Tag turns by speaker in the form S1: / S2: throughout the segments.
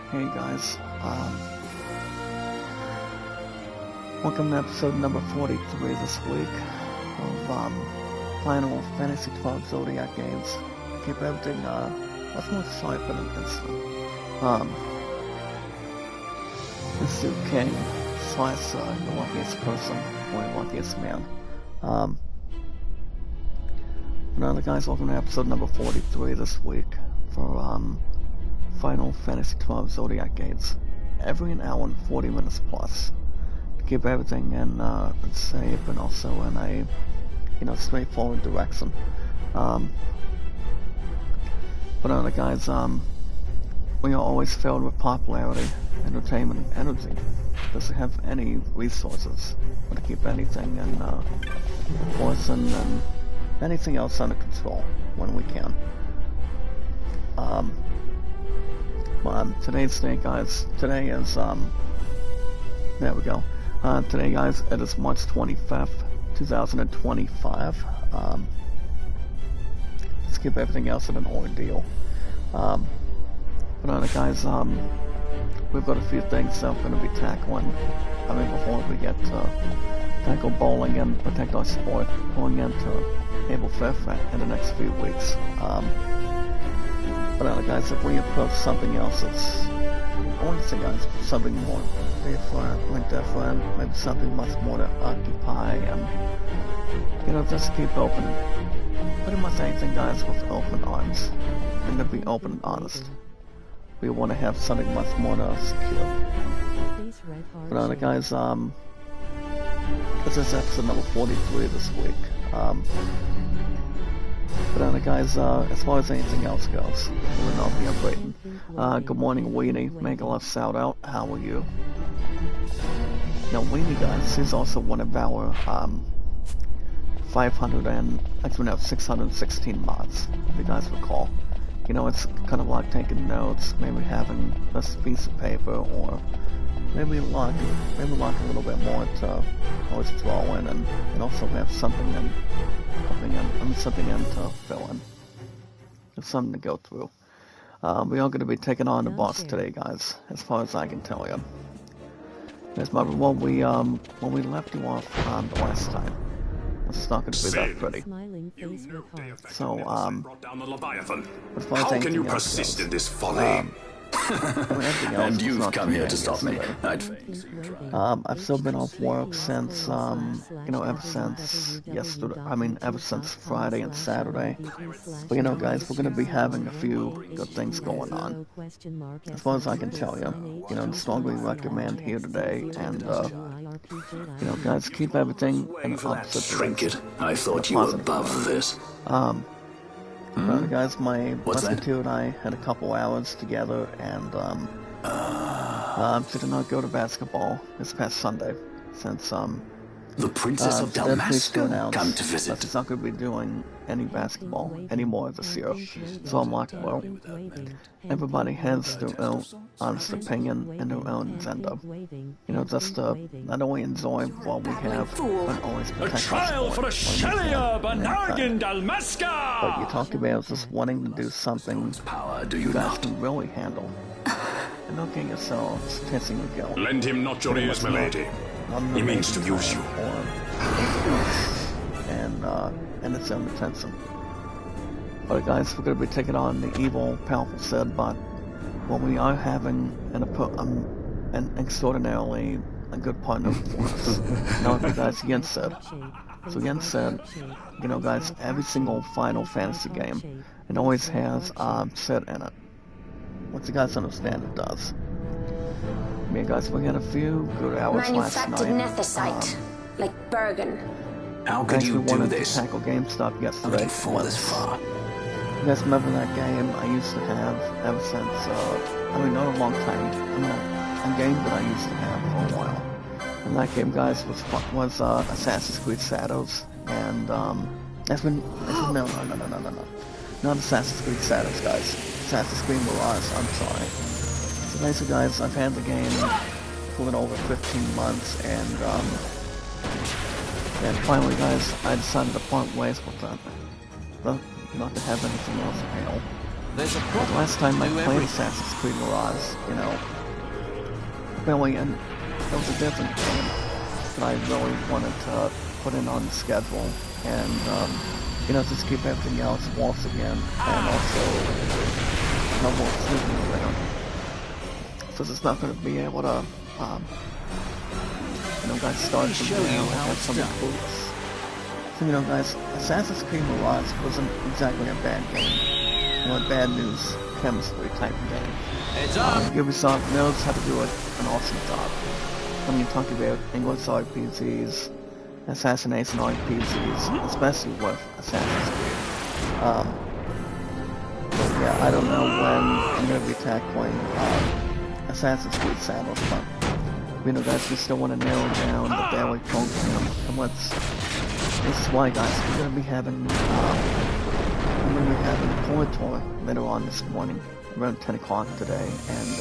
S1: Hey guys, welcome to episode number 43 this week of Final Fantasy 12 Zodiac games. Keep everything much more exciting than this one. This is King slash the luckiest person or the luckiest man. Another guys, welcome to episode number 43 this week for Final Fantasy 12 Zodiac games. Every an hour and 40 minutes plus. To keep everything in safe and also in a straightforward direction. But other guys, we are always filled with popularity, entertainment, and energy. Doesn't have any resources to keep anything in poison and anything else under control when we can. Today's day, guys. Today is there we go. Today, guys, it is March 25th, 2025. Let's keep everything else in an ordeal. But guys, we've got a few things that we're going to be tackling. Before we get to tackle bowling and protect our sport, going into Able Fifth in the next few weeks. But guys, if we approach something else that's, I want to say, guys, something more different, maybe something much more to occupy, and just keep open. Pretty much anything, guys, with open arms, and to be open and honest. We want to have something much more secure. But guys, this is episode number 43 this week. But guys, as far as anything else goes, we'll not be upgrading. Good morning, Weenie. Make a love shout out. How are you? Now, Weenie, guys, is also one of our 616 mods, if you guys recall. It's kind of like taking notes, maybe having a piece of paper, or maybe lock a little bit more to always throw in, and also have something in to fill in. There's something to go through. We are going to be taking on the boss today, guys, as far as I can tell you. As when we left you off the last time, it's not going to be that pretty. So, as far as
S2: how can you
S1: else
S2: persist
S1: goes,
S2: in this folly?
S3: And you've come here to stop me.
S1: I've still been off work since, ever since yesterday. Ever since Friday and Saturday. But guys, we're gonna be having a few good things going on. As far as I can tell you, strongly recommend here today, and guys, keep everything in the opposite
S3: Trinket, I thought you were above this.
S1: Guys, my two and I had a couple hours together, and did not go to basketball this past Sunday, since
S3: the Princess of Dalmasca come to visit.
S1: She's not going to be doing any basketball anymore this year. So I'm like, well, everybody has their own honest opinion and their own agenda. Just to not only enjoy what we have, but always protect our
S4: trial for a Shelia Banargan Dalmasca!
S1: But you talk about just wanting to do something
S3: Power, do
S1: you guys can really handle. And don't get yourselves pissing and guilt.
S2: Lend him not your ears, milady. He means to use you.
S1: And its own attention. But guys, we're going to be taking on the evil, powerful Sid, but we are having an extraordinarily good partner for us. Now, you guys, Yen Sid. So Yen Sid, guys, every single Final Fantasy game, it always has Sid in it. Once you guys understand, it does. Guys, we had a few good hours last night.
S5: Manufactured nethicite, like Bergen.
S3: How could you do this?
S1: To tackle GameStop yesterday.
S3: Looking for this far.
S1: You guys remember that game I used to have ever since, not a long time. A game that I used to have for a while. And that game, guys, was Assassin's Creed Shadows. And, no. Not Assassin's Creed Shadows, guys. Assassin's Creed Mirage, I'm sorry. So basically, guys, I've had the game for a little over 15 months, and finally, guys, I decided to part ways with that. Not to have anything else fail. The last time I played Assassin's Creed Mirage, you know, really, and it was a different game that I really wanted to put in on the schedule, and, you know, just keep everything else once again, and also, no more sleeping around. So it's not going to be able to, you know, guys, start from there and have some boots. So, you know, guys, Assassin's Creed Mirage wasn't exactly a bad game, or a bad news chemistry type of game. Ubisoft knows how to do an awesome job. When you talk about English RPGs, assassination RPGs, especially with Assassin's Creed. Yeah, I don't know when I'm going to be tackling Assassin's Creed Shadows, but you know, guys, we still want to narrow down the daily program, and this is why, guys, we're going to be having Tour Tour later on this morning, around 10 o'clock today, and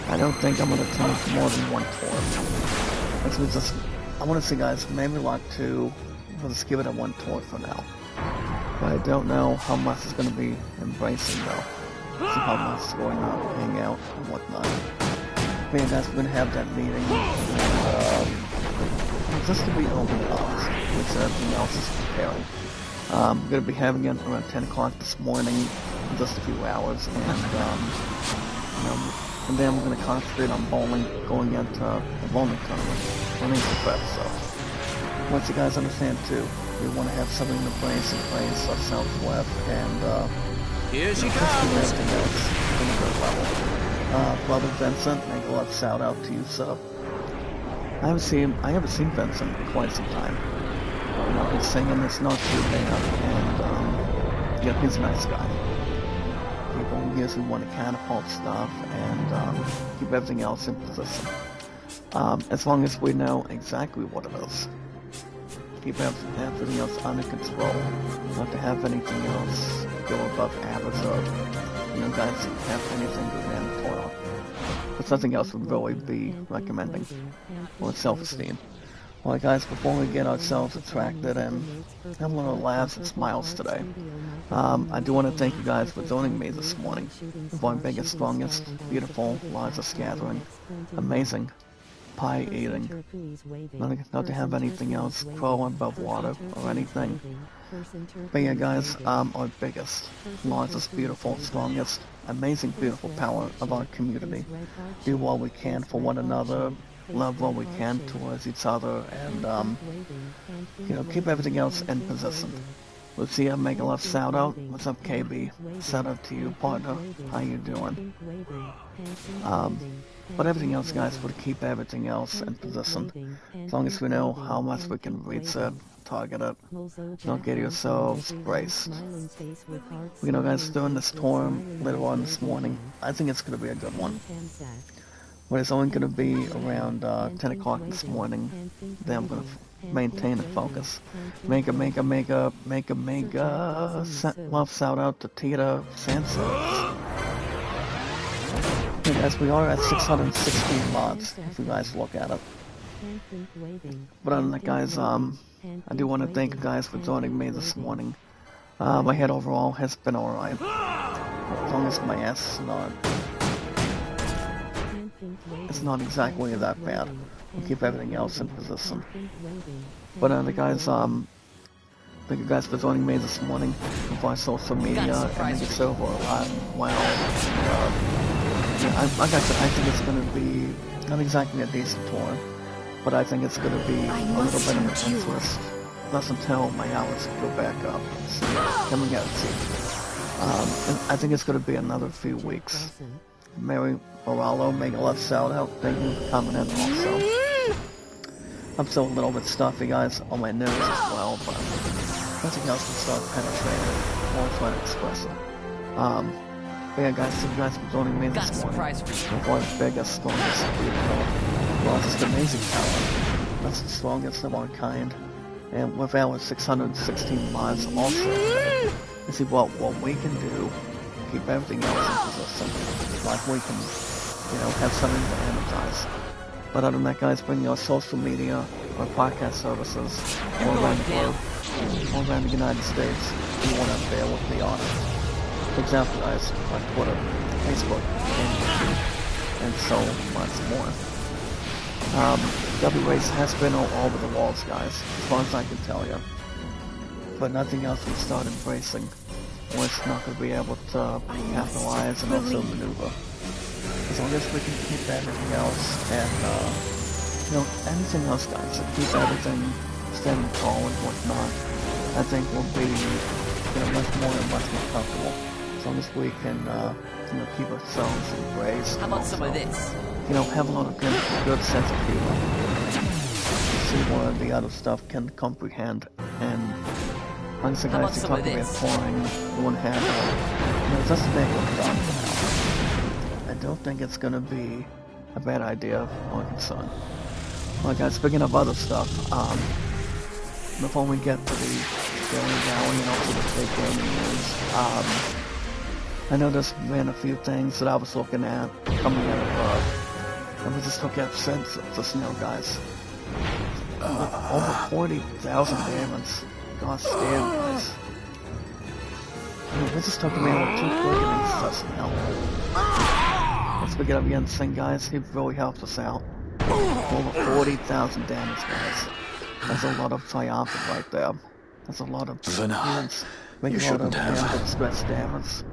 S1: I don't think I'm going to take more than one tour. I want to see, guys, maybe like two. We'll just give it a one tour for now. But I don't know how much it's going to be embracing, though. See how much is going on, hang out, and whatnot. But yeah, guys, we're going to have that meeting, and just to be open and honest, which everything else is preparing. We're going to be having it around 10 o'clock this morning, in just a few hours, and, you know, and then we're going to concentrate on bowling, going into a bowling tournament, running the prep, so. Once you guys understand, too, we want to have something in place ourselves with, and,
S3: here she
S1: comes! Everything else in a good level. Brother Vincent, make a lot of shout out to you, so. I haven't seen Vincent in quite some time. You know, he's singing this not too bad, and, yeah, he's a nice guy. People usually want to catapult stuff, and, keep everything else in position. As long as we know exactly what it is. Keep everything else under control. Not to have anything else go above average, or, you know, guys, have anything go down the toilet. But something else would really be recommending. Or self-esteem. Alright, guys, before we get ourselves attracted and have a little laughs and smiles today, I do want to thank you guys for joining me this morning for our biggest, strongest, beautiful, largest gathering. Amazing. Pie eating. Not to have anything else crawl above water or anything. But yeah, guys, our biggest, largest, beautiful, strongest, amazing, beautiful power of our community. Do what we can for one another, love what we can towards each other, and, you know, keep everything else in position. Let's see, make a love shout out. What's up, KB? Shout out to you, partner. How you doing? But everything else, guys, we'll keep everything else in position. As long as we know how much we can reach it, target it. Don't get yourselves braced. You know, guys, during the storm later on this morning, I think it's going to be a good one. But it's only going to be around 10 o'clock this morning. Then I'm going to maintain the focus. Make a love shout out to Tita Sanchez. Guys, we are at 616 mods, if you guys look at it. But other than that, guys, I do want to thank you guys for joining me this morning. My head overall has been alright. As long as my ass it's not exactly that bad. We'll keep everything else in position. But the guys, thank you guys for joining me this morning for our social media, and it's over a lot. Wow. Like I said, I think it's going to be not exactly a decent tour, but I think it's going to be a little bit of an interest. That's until my hours go back up. So, coming out soon. And I think it's going to be another few weeks. Mary Moralo, make a love shout out. Thank you for coming in also. I'm still a little bit stuffy, guys, on my nose as well, but nothing else can start penetrating or trying to express it. But yeah, guys, thank you guys for joining me this morning. With our biggest, strongest, beautiful, largest, amazing power. That's the strongest of our kind. And with our 616 mods also, you see what we can do, keep everything else in position. Like we can, you know, have something to energize. But other than that, guys, bring your social media, our podcast services, all around the globe. all around the United States who want up there with the honor. For example, guys, like Twitter, Facebook, and so much more. W-Race has been all over the walls, guys, as far as I can tell you. But nothing else will start embracing, or it's not going to be able to capitalize and also maneuver. As long as we can keep everything else and, anything else, guys, and keep everything standing tall and whatnot, I think we'll be, much more comfortable. As long as we can, keep ourselves embraced.
S3: How about some of this?
S1: Have a lot of good sense of humor. See what the other stuff can comprehend. And once the guys talk about pouring one hand out, just to make it done for now. I don't think it's gonna be a bad idea or concern. Well, guys, speaking of other stuff, before we get to the Daily Valley and also the big gaming news, I know there's been a few things that I was looking at coming out of, let me just look at census just now, guys. Over 40,000 damage. Gosh damn, guys. We're just talking about 2 quickenings just now. Let's begin up again, thing, guys. He really helped us out. Over 40,000 damage, guys. That's a lot of triumphant right there. That's a lot of damage.
S3: You shouldn't have.
S1: Stress damage.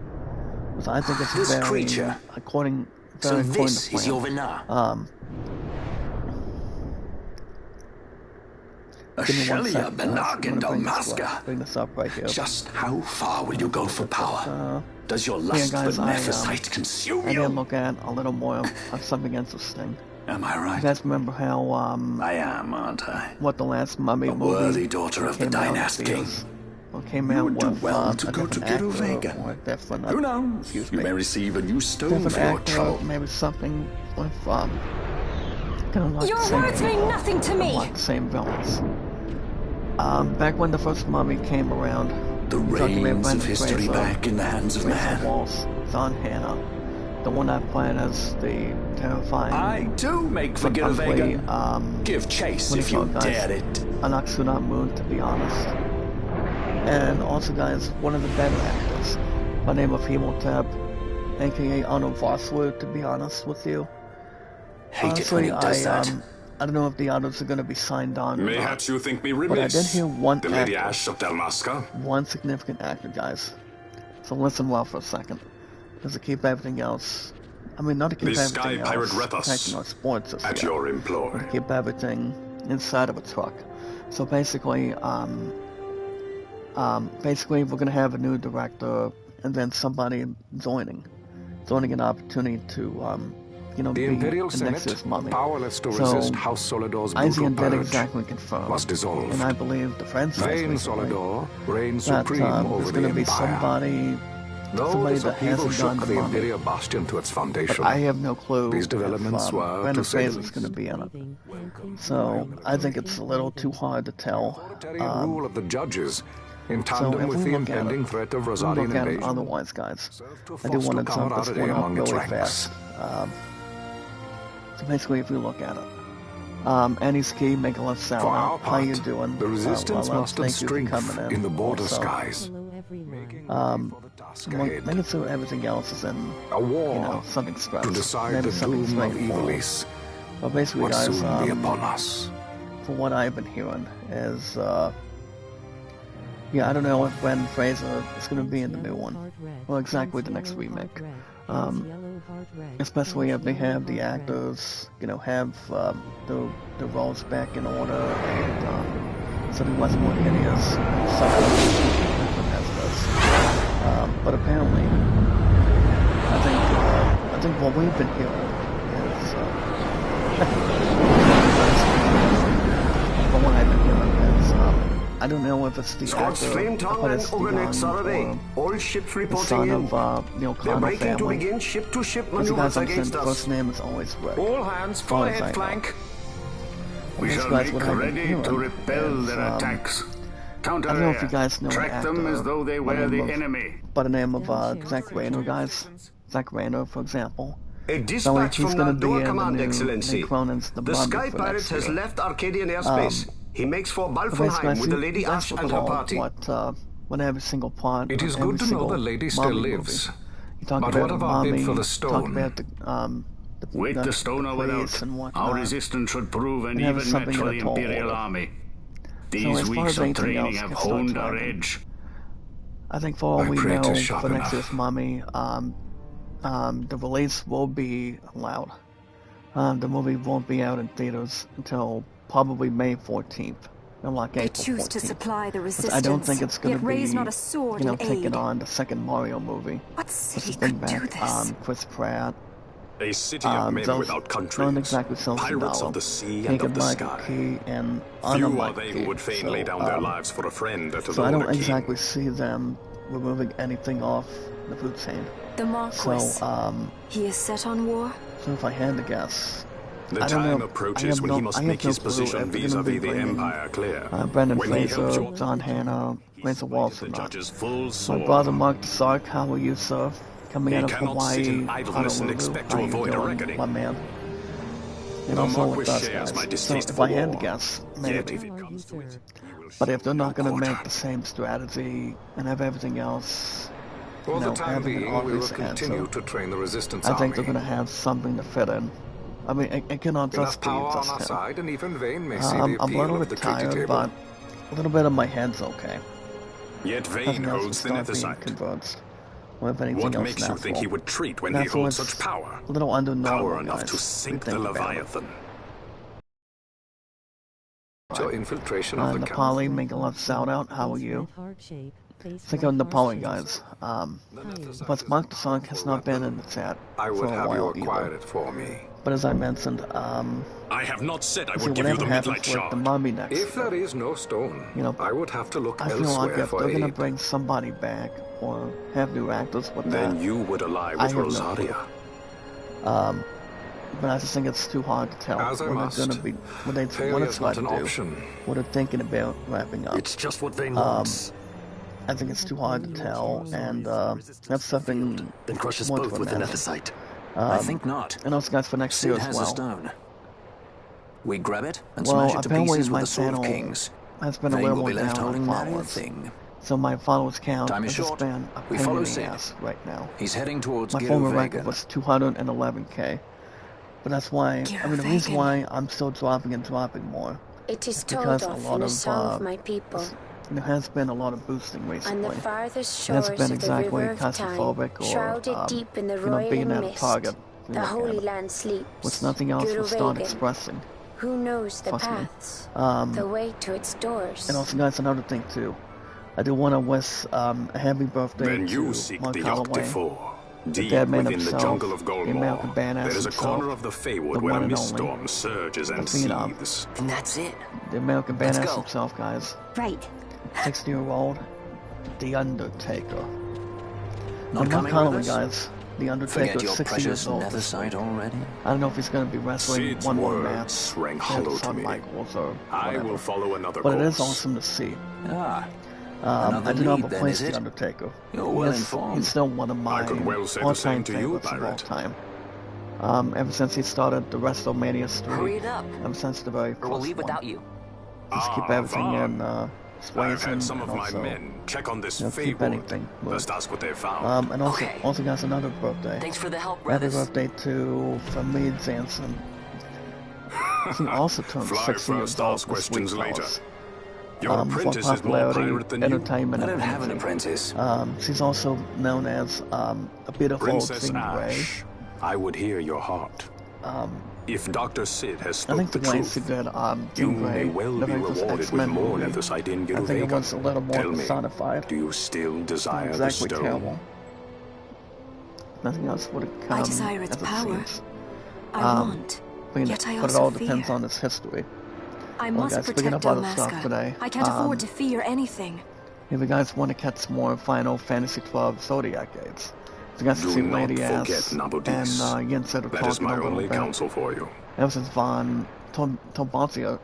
S1: Because I think it's
S3: this
S1: very,
S3: creature.
S1: according
S3: So this
S1: to
S3: is your Venar. Ashelia Benargan Dalmasca.
S1: Bring this up right here.
S3: Just how far will you go for power? Does your lust
S1: guys,
S3: for Nephesite consume you?
S1: I did look at a little more of something interesting.
S3: Am I right?
S1: You guys remember how,
S3: I am, aren't I?
S1: What the last Mummy movie
S3: worthy daughter of the Dynast King.
S1: Came out
S3: would do
S1: with,
S3: well to go to Kiruvega. Who knows? You may receive a new stone for your trouble.
S1: Maybe something with, kind of like
S5: your words mean nothing to me.
S1: Like the same villains. Back when the first Mummy came around,
S3: the reins of history back in the hands of man.
S1: Walls, Son Hannah, the one I played as the terrifying.
S3: I do make for Kiruvega. Give chase if you dare it.
S1: Anaxuna Moon, to be honest. And also, guys, one of the better actors, by the name of Hemotep, aka Arno Vosloo, to be honest with you. Honestly, I don't know if the others are going to be signed on.
S2: Mayhaps you think me remiss.
S1: But I did hear one
S2: the Lady Ash of Dalmasca.
S1: One significant actor, guys. So listen well for a second. Because to keep everything else... I mean, not to keep
S2: the
S1: everything
S2: Sky Pirate
S1: else
S2: Rethus,
S1: protecting our sports
S2: at your employ.
S1: But to keep everything inside of a truck. So basically, we're going to have a new director and then somebody joining an opportunity to,
S6: the Imperial Senate, powerless to resist House Solidor's brutal purge,
S1: exactly confirmed,
S6: was dissolved.
S1: And I believe the French
S6: Vain Solidor reigns supreme over the
S1: Empire.
S6: Somebody that
S1: hasn't
S6: shook
S1: done
S6: the
S1: the
S6: Imperial Bastion to its foundation.
S1: But I have no clue
S6: These developments were,
S1: Brendan
S6: to say the
S1: Fraser's going to be in it. So I think it's a little too hard to tell.
S6: Rule of the judges, in tandem with the impending threat of Rosarian invasion.
S1: Otherwise, guys, I do want to jump this one up really fast. So basically, if you look at it, Annie's Key, make a left sound. How you doing?
S6: The resistance mustered strength in the border skies.
S1: Make it so everything else is in
S6: a war,
S1: something special.
S6: To decide the doom of Evilise.
S1: But basically, guys,
S6: soon be upon us.
S1: For what I've been hearing is, I don't know if Brendan Fraser is going to be in the new one. Well, exactly the next remake. Especially if they have the actors, have the roles back in order and something much more hideous. But apparently, I think what we've been hearing is, from what I've been hearing is, I don't know if it's the actor, but it's
S7: all ships reporting
S1: the son
S7: in.
S1: of Neil
S7: They're
S1: Connor
S7: breaking to
S1: family.
S7: begin ship-to-ship
S1: As you guys
S7: maneuvers
S1: understand,
S7: against
S1: the
S7: us.
S1: first name is always Rick.
S7: All hands, full ahead flank.
S2: We shall make ready to repel their attacks.
S1: I don't know if you guys know
S2: Track them as though they were the enemy.
S1: By the name of Zach Raynor, guys. Zach Raynor, for example.
S7: A dispatch from
S1: going to
S7: Naldor
S1: be
S7: Command,
S1: in
S7: Excellency.
S1: the
S7: The Sky Pirates has left Arcadian airspace. He makes for
S1: But
S7: Balfenheim with the
S1: basically,
S7: Lady Ash and her party.
S1: What every single plot.
S6: It is
S1: every
S6: good to know
S1: single
S6: the lady still
S1: mommy
S6: lives.
S1: movie. You talk
S6: But
S1: about
S6: what of our bid for the
S1: talk
S6: stone?
S1: about
S2: With the stone or without,
S1: and whatnot.
S2: our resistance should prove an
S1: And have
S2: even match
S1: something
S2: for
S1: in
S2: the
S1: a tall
S2: Imperial
S1: order.
S2: army.
S1: So
S2: These
S1: as far
S2: weeks
S1: as
S2: of
S1: anything
S2: training
S1: else
S2: have
S1: can start
S2: honed our
S1: dragging.
S2: edge.
S1: I think for all
S6: I
S1: we
S6: pray 'tis
S1: know,
S6: sharp
S1: for next
S6: enough.
S1: year's Mummy, the release will be allowed. The movie won't be out in theaters until probably May 14th. Like
S5: They
S1: April
S5: choose
S1: 14th.
S5: to supply the resistance.
S1: I don't think it's going
S5: yet
S1: to
S5: raise
S1: be,
S5: not a sword
S1: you know,
S5: in
S1: taking
S5: aid.
S1: on the second Mario movie.
S5: What
S1: Let's
S5: city
S1: just bring
S5: could do
S1: back
S5: this?
S1: Chris Pratt.
S3: A city of men
S1: Those
S3: without
S1: don't
S3: countries,
S1: exactly sell
S3: pirates
S1: Sandalo,
S3: of the sea and
S1: Keegan
S3: of the
S1: Michael
S3: sky.
S1: Key, and
S3: Few are
S1: Mike
S3: they
S1: Key.
S3: who would fain
S1: So,
S3: lay down their lives for a friend at a
S1: so I don't
S3: king.
S1: exactly see them removing anything off the food chain.
S5: The Marquis.
S1: So,
S5: he is set on war?
S1: so if I had to guess,
S3: The
S1: I don't
S3: time
S1: know.
S3: approaches when he must make his position vis-a-vis the Empire clear.
S1: Brendan
S3: When he helps
S1: Fraser,
S3: your
S1: John Hannah, Rachel Walsh,
S3: the
S1: or not.
S3: judge's full
S1: My
S3: sword.
S1: brother Mark the Sark, how are you, sir? Coming
S3: He
S1: out of
S3: cannot
S1: Hawaii,
S3: sit in idleness and
S1: Honolulu,
S3: expect
S1: how
S3: to
S1: you
S3: avoid a
S1: doing,
S3: reckoning.
S1: my man? And
S3: The
S1: also
S3: Marquis
S1: with us,
S3: shares
S1: guys.
S3: my
S1: So
S3: distaste
S1: if
S3: for
S1: I had to
S3: war.
S1: guess,
S3: Yet
S1: maybe.
S3: if it comes to it, he will
S1: But if
S3: show
S1: they're
S3: no
S1: not going to
S3: quarter.
S1: make the same strategy and have everything else,
S6: For the time
S1: having an
S6: being, we will
S1: obvious
S6: continue
S1: answer,
S6: to train the resistance
S1: I think
S6: army.
S1: they're going to have something to fit in. I mean, it cannot
S6: Enough
S1: just be
S6: power on
S1: just
S6: our
S1: him.
S6: side, and even Vane may see the
S1: I'm a
S6: appeal
S1: little
S6: of the
S1: bit
S6: treaty
S1: tired,
S6: table.
S1: but a little bit of my head's okay.
S3: Yet Vane
S1: Nothing else will
S3: holds the
S1: start being
S3: nethersight.
S1: converged. Or if anything
S3: What
S1: else
S3: makes you think he
S1: natural.
S3: would treat when
S1: That's
S3: he holds
S1: what's
S3: such power?
S1: a little under normal,
S3: Power enough
S1: guys,
S3: to
S1: if you
S3: sink the
S1: think about it.
S3: Leviathan.
S6: Your infiltration of the
S1: Nepali, make a love shout out. How are you? Think of Nepali, guys. But Mark the Sonic has not been in the chat
S6: I
S1: for
S6: would
S1: a
S6: have you
S1: while
S6: acquire
S1: either.
S6: it for me.
S1: But as I mentioned,
S3: I have not said I
S1: see,
S3: would give you
S1: whatever
S3: the
S1: happens
S3: midlight
S1: with the
S3: shard.
S1: mummy next
S6: If
S1: year,
S6: there is no stone,
S1: you know,
S6: I would have to look
S1: I feel like
S6: elsewhere
S1: if
S6: for
S1: they're gonna
S6: aid.
S1: bring somebody back or have new actors with
S3: Then
S1: that,
S3: you would ally
S1: I
S3: with
S1: have no
S3: Rosaria.
S1: but I just think it's too hard to tell
S6: As I
S1: what
S6: must.
S1: they're gonna be, what they want
S6: Failure's
S1: to try
S6: not
S1: to
S6: an
S1: do,
S6: option.
S1: what they're thinking about wrapping up.
S3: It's just what Vane wants.
S1: I think it's too hard to tell, and that's something
S2: Then crush us
S1: more
S2: both
S1: to
S2: with the
S1: imagine.
S2: nethersight. I think not.
S1: And also, guys, for next year
S2: Sid
S1: as
S2: has the
S1: well.
S2: stone. We grab it and
S1: Well,
S2: smash it to
S1: apparently
S2: pieces with
S1: my
S2: the Sword of
S1: channel
S2: Kings.
S1: has been a
S2: Vane
S1: little
S2: will
S1: more
S2: be left
S1: down on
S2: holding nary a
S1: followers.
S2: thing.
S1: So my followers count
S2: Time is
S1: has just
S2: short.
S1: been a
S2: We
S1: pain
S2: follow
S1: in the
S2: Sid.
S1: ass right now.
S2: He's heading towards
S1: My former
S2: Giruvegan.
S1: record was 211k. But that's why, I mean, the reason
S5: Giruvegan.
S1: why I'm still dropping more
S8: It is
S1: is
S8: told
S1: because a
S8: of
S1: lot
S8: in a
S1: of,
S8: song of my people.
S1: there has been a lot of boosting
S8: On
S1: recently.
S8: the farthest
S1: It hasn't
S8: shores
S1: been
S8: of the
S1: exactly
S8: river of time,
S1: claustrophobic or,
S8: shrouded deep in the
S1: you know, being
S8: roiling
S1: at a
S8: mist,
S1: target. if you
S8: the
S1: look at
S8: Holy
S1: it.
S8: Land sleeps.
S1: With nothing else will start
S8: Giruvegan.
S1: expressing.
S8: Who knows the
S1: Trust me.
S8: paths,
S1: Um,
S8: the way to its doors?
S1: And also, guys, another thing too. I do want to wish a happy birthday
S3: Then you
S1: to
S3: seek
S1: Mark
S3: the
S1: Holloway,
S3: Yogg-Defoe.
S1: the
S3: Deep
S1: dead man
S3: within
S1: himself,
S3: the jungle of
S1: the American
S3: Goldmoor,
S1: badass
S3: there is a
S1: himself,
S3: corner of the Feywood
S1: the
S3: where
S1: one
S3: a
S1: and
S3: mist
S1: only,
S3: storm surges and
S1: the phenom.
S3: seethes.
S2: And that's it.
S1: the American
S2: Let's
S1: badass
S2: go.
S1: himself, guys.
S5: Right.
S1: 60-year-old, The Undertaker.
S2: Not
S1: And Mark
S2: coming with
S1: Holloway,
S2: us?
S1: guys. The Undertaker
S2: Forget
S1: is
S2: your
S1: 60
S2: precious
S1: years old.
S2: nethersight already.
S1: I don't know if he's going to be wrestling
S3: Sid's
S1: one more
S3: words
S1: match.
S3: rang hollow to
S1: Shawn
S3: me.
S1: Michaels or
S3: I
S1: whatever.
S3: will follow another
S1: But
S3: course.
S1: it is awesome to see.
S2: Ah,
S1: I
S2: Another
S1: do not
S2: lead, then,
S1: replace
S2: is
S1: The
S2: it?
S1: Undertaker.
S2: You're well informed.
S1: He's still one of my
S3: I could well say the
S1: all-time
S3: same to you,
S1: favorites of all
S3: Pirate.
S1: time. Ever since he started the WrestleMania streak.
S9: Hurry it up,
S1: Ever since the very
S9: or
S1: first
S9: we'll leave
S1: one.
S9: without you.
S1: Just keep everything
S3: Vaughn.
S1: in
S3: I've
S1: Swayze
S3: had some
S1: and
S3: of my
S1: also,
S3: men check on this
S1: you know, keep
S3: Feywood.
S1: anything moving.
S3: Just ask what they found.
S1: And also,
S9: Okay.
S1: also guys, another birthday.
S9: Thanks for the help,
S1: Happy
S9: brothers.
S1: birthday to Famid Jansen. He also turned
S3: Fly
S1: 60 years
S3: first,
S1: old
S3: ask
S1: this week,
S3: questions later.
S1: fellas.
S3: Your
S1: For
S3: apprentice is more
S1: popularity,
S3: pirate than you.
S1: entertainment,
S2: I don't
S1: and
S2: have an
S1: energy.
S2: apprentice.
S1: She's also known as a beautiful
S3: Princess
S1: Jean Grey.
S3: Ash, I would hear your heart. If Dr. Sid has
S1: I
S3: spoke
S1: think
S3: the
S1: the way she
S3: truth,
S1: did
S3: you
S1: Jean Grey,
S3: may well
S1: the
S3: be
S1: very first
S3: rewarded with
S1: X-Men
S3: more
S1: movie,
S3: nethersight in
S1: I think it was a
S3: Giruvegan.
S1: little more
S3: Tell me,
S1: personified.
S3: do you still desire
S1: Not
S3: the
S1: exactly
S3: stone?
S1: terrible. Nothing else would have come
S5: I desire its
S1: as it
S5: power.
S1: seems.
S5: I want,
S1: Yet
S5: I
S1: but it
S5: also
S1: all
S5: fear.
S1: depends on its history.
S5: I
S1: Well,
S5: must
S1: guys, speaking
S5: protect
S1: of other stuff
S5: Dalmasca.
S1: today,
S5: I can't afford to fear anything.
S1: If you guys want to catch more Final Fantasy XII Zodiac gates, you guys can
S3: Do
S1: see
S3: not
S1: Lady
S3: forget
S1: Ass and
S3: Nabudis.
S1: Yen said
S3: That is
S1: talking
S3: my
S1: a little
S3: only
S1: bit.
S3: counsel for you.
S1: Ever since Von told Bonzio,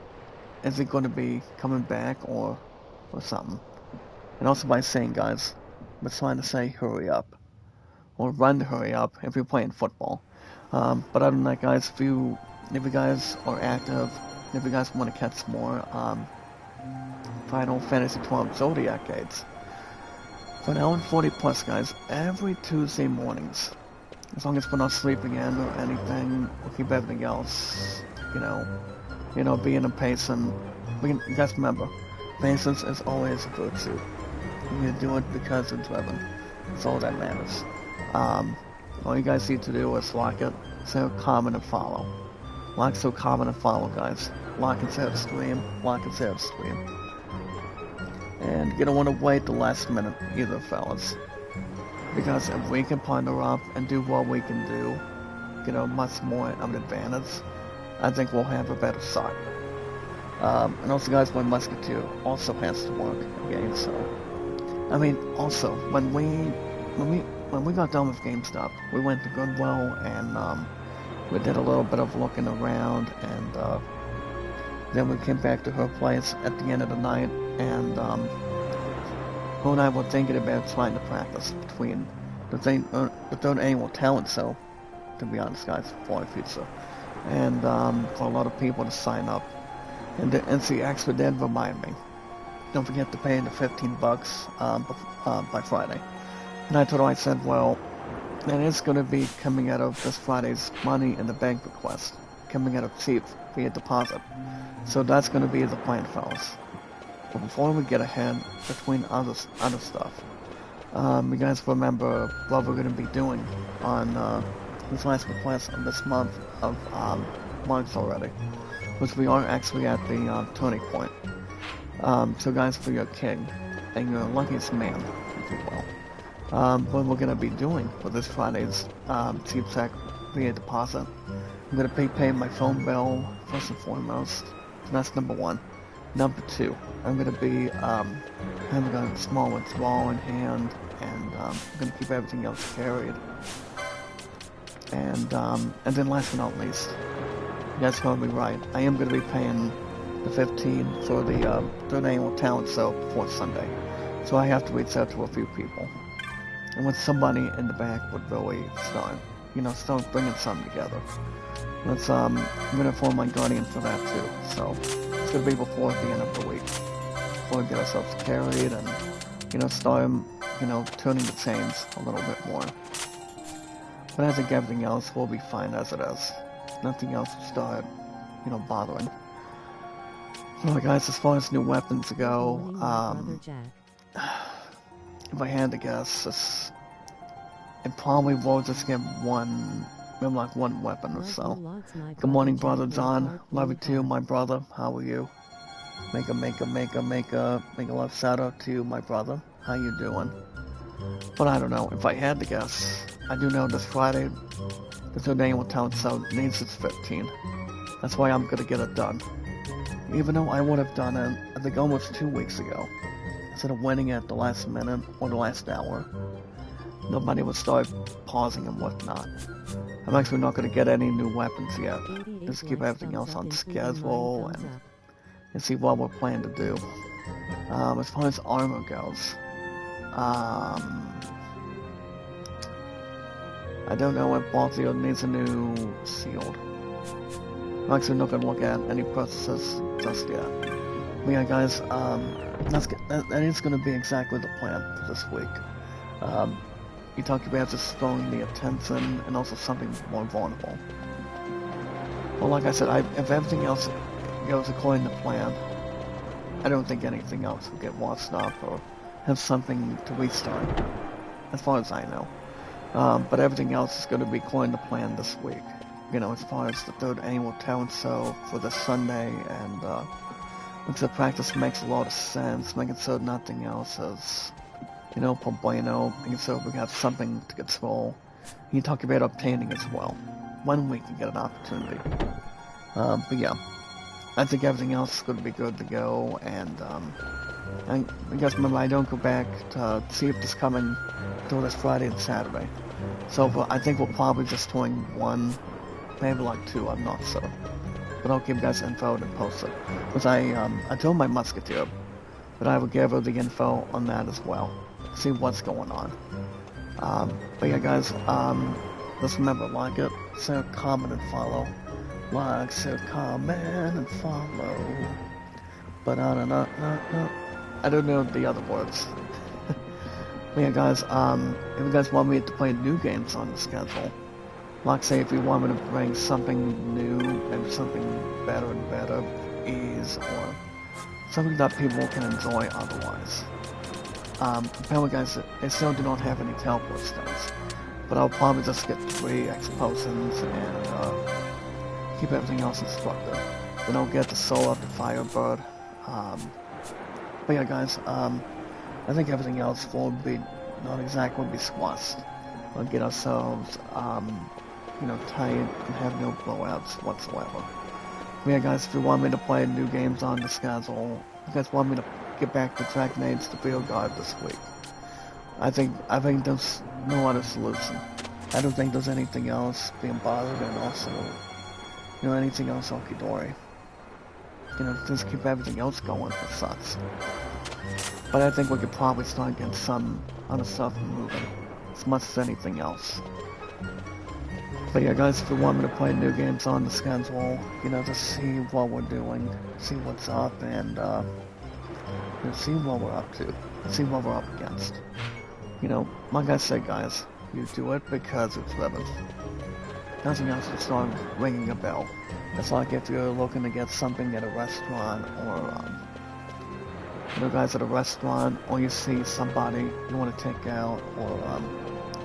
S1: is he going to be coming back or something? And also by saying, guys, we're trying to say hurry up. Or run to hurry up if you're playing football. But other than that, guys, if you guys are active, if you guys want to catch more Final Fantasy XII Zodiac gates. For now on 40 plus, guys, every Tuesday mornings. As long as we're not sleeping in or anything, we'll keep everything else, being impatient. You guys remember, patience is always a virtue. You do it because it's driven. That's all that matters. All you guys need to do is like it, so comment and follow. Like, so comment and follow, guys. Like and share the stream. Like and share the stream. And you don't want to wait the last minute either, fellas. Because if we can partner up and do what we can do, much more of an advantage, I think we'll have a better shot. And also, guys, my musketeer also has to work again, so... I mean, also, when we got done with GameStop, we went to Goodwill, and, we did a little bit of looking around, and, then we came back to her place at the end of the night, and, her and I were thinking about trying to practice between the third annual talent show, to be honest, guys, for our future, and for a lot of people to sign up. And she actually did remind me, don't forget to pay the $15 by Friday. And I told her, I said, well, and it's going to be coming out of this Friday's money in the bank request, coming out of cheap via deposit. So that's going to be the plan, fellas. But before we get ahead between other stuff, you guys remember what we're going to be doing on this last request of this month of March already, which we are actually at the turning point. So guys, for your king and your luckiest man, if you will, what we're going to be doing for this Friday's cheap check via deposit, I'm going to be paying my phone bill first and foremost. So that's number one. Number two, I'm going to be having a small withdrawal in hand, and I'm going to keep everything else carried. And then last but not least, you guys heard me right, I am going to be paying the 15 for the third annual talent show before Sunday. So I have to reach out to a few people. And with somebody in the back would really start bringing something together. I'm going to inform my guardian for that too. So it's going to be before the end of the week. Before we get ourselves carried and, start, turning the chains a little bit more. But I think everything else will be fine as it is. Nothing else will start, bothering. Well, guys, as far as new weapons go, if I had to guess, it probably will just get one weapon or so. Good morning, brother John. Love you too, my brother. How are you? Make a love shout out to you, my brother. How you doing? But I don't know. If I had to guess, I do know this Friday, the third annual talent show needs its 15. That's why I'm gonna get it done. Even though I would have done it, I think almost 2 weeks ago. Instead of waiting at the last minute or the last hour, nobody would start pausing and whatnot. I'm actually not going to get any new weapons yet. Just keep everything else on schedule and see what we're planning to do. As far as armor goes, I don't know if Balthiel needs a new shield. I'm actually not going to look at any purchases just yet. But yeah, guys, that is going to be exactly the plan for this week. You talked about just throwing the attention and also something more vulnerable. Well, like I said, if everything else goes according to plan, I don't think anything else will get washed up or have something to restart, as far as I know. But everything else is going to be according to plan this week. As far as the third annual talent show for this Sunday, and the practice makes a lot of sense, making sure nothing else is, por bueno, making sure we have something to control. You talk about obtaining as well, when we can get an opportunity. But yeah, I think everything else is going to be good to go, and I guess remember, I don't go back to see if this coming till this Friday and Saturday. So I think we'll probably just doing one, maybe like two, I'm not sure. But I'll give you guys info and post it. Because I told my musketeer that I would give her the info on that as well. See what's going on. But yeah, guys, just remember, like it, share, comment, and follow. Like, share, comment, and follow. But I don't know the other words. But yeah, guys, if you guys want me to play new games on the schedule, like say if you want me to bring something new, maybe something better and better, ease, or something that people can enjoy otherwise. Apparently, guys, they still do not have any teleport stones, but I'll probably just get 3 explosions and keep everything else instructed. Then I'll get the soul of the Firebird. But yeah, guys, I think everything else will be not exactly be squashed. We'll get ourselves, you know, tight and have no blowouts whatsoever. But yeah, guys, if you want me to play new games on the schedule, if you guys want me to get back to Dragon Age the Field Guard this week, I think there's no other solution. I don't think there's anything else being bothered, and also, you know, anything else okie-dory. You know, just keep everything else going as such. But I think we could probably start getting some other stuff moving, as much as anything else. But yeah, guys, if you want me to play new games on the schedule, you know, just see what we're doing, see what's up, and, you know, see what we're up to, see what we're up against. You know, like I said, guys, you do it because it's living. Nothing else will start ringing a bell. It's like if you're looking to get something at a restaurant, or, you know, guys, at a restaurant, or you see somebody you want to take out, or,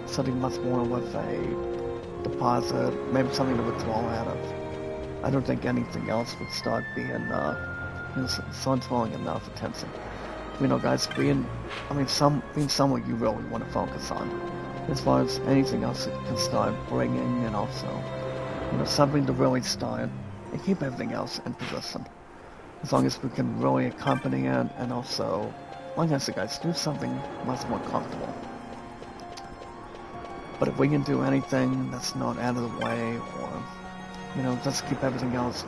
S1: something much more with a deposit, maybe something to withdraw out of. I don't think anything else would start being, you know, start drawing enough attention. You know, guys, being someone you really want to focus on, as far as anything else it can start bringing, and also, you know, something to really start and keep everything else in position. As long as we can really accompany it, and also, like I said, guys, do something much more comfortable. But if we can do anything that's not out of the way, or, you know, just keep everything else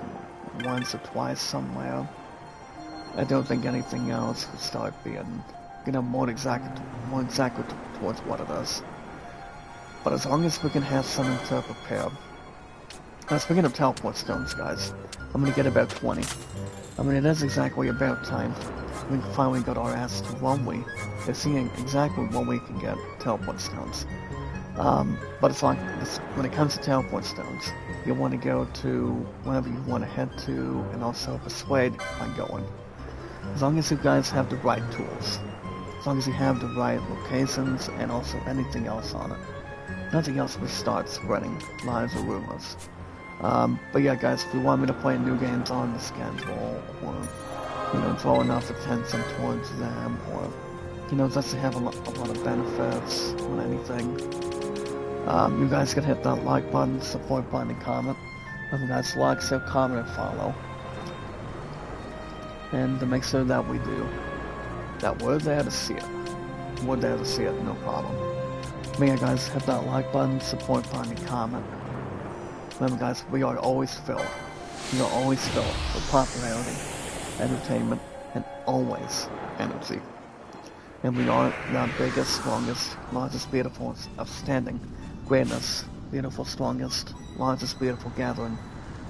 S1: once or twice somewhere, I don't think anything else would start being, you know, more exact towards what it is. But as long as we can have something to prepare. Now, speaking of teleport stones, guys, I'm gonna get about 20. I mean, it is exactly about time. We finally got our ass to 1 week. They're seeing exactly when we can get teleport stones. But it's like, when it comes to teleport stones, you want to go to wherever you want to head to, and also persuade by going. As long as you guys have the right tools. As long as you have the right locations, and also anything else on it. Nothing else will start spreading lies or rumors. But yeah, guys, if you want me to play new games on the schedule, or, you know, draw enough attention towards them, or, you know, just to have a lot of benefits on anything, you guys can hit that like button, support button, and comment. If you guys like, so comment, and follow. And to make sure that we do, that we're there to see it. We're there to see it, no problem. But yeah, guys, hit that like button, support button, and comment. Remember, guys, we are always filled. We are always filled with popularity, entertainment, and always energy. And we are the biggest, strongest, largest, beautiful, outstanding, greatness, beautiful, strongest, largest, beautiful gathering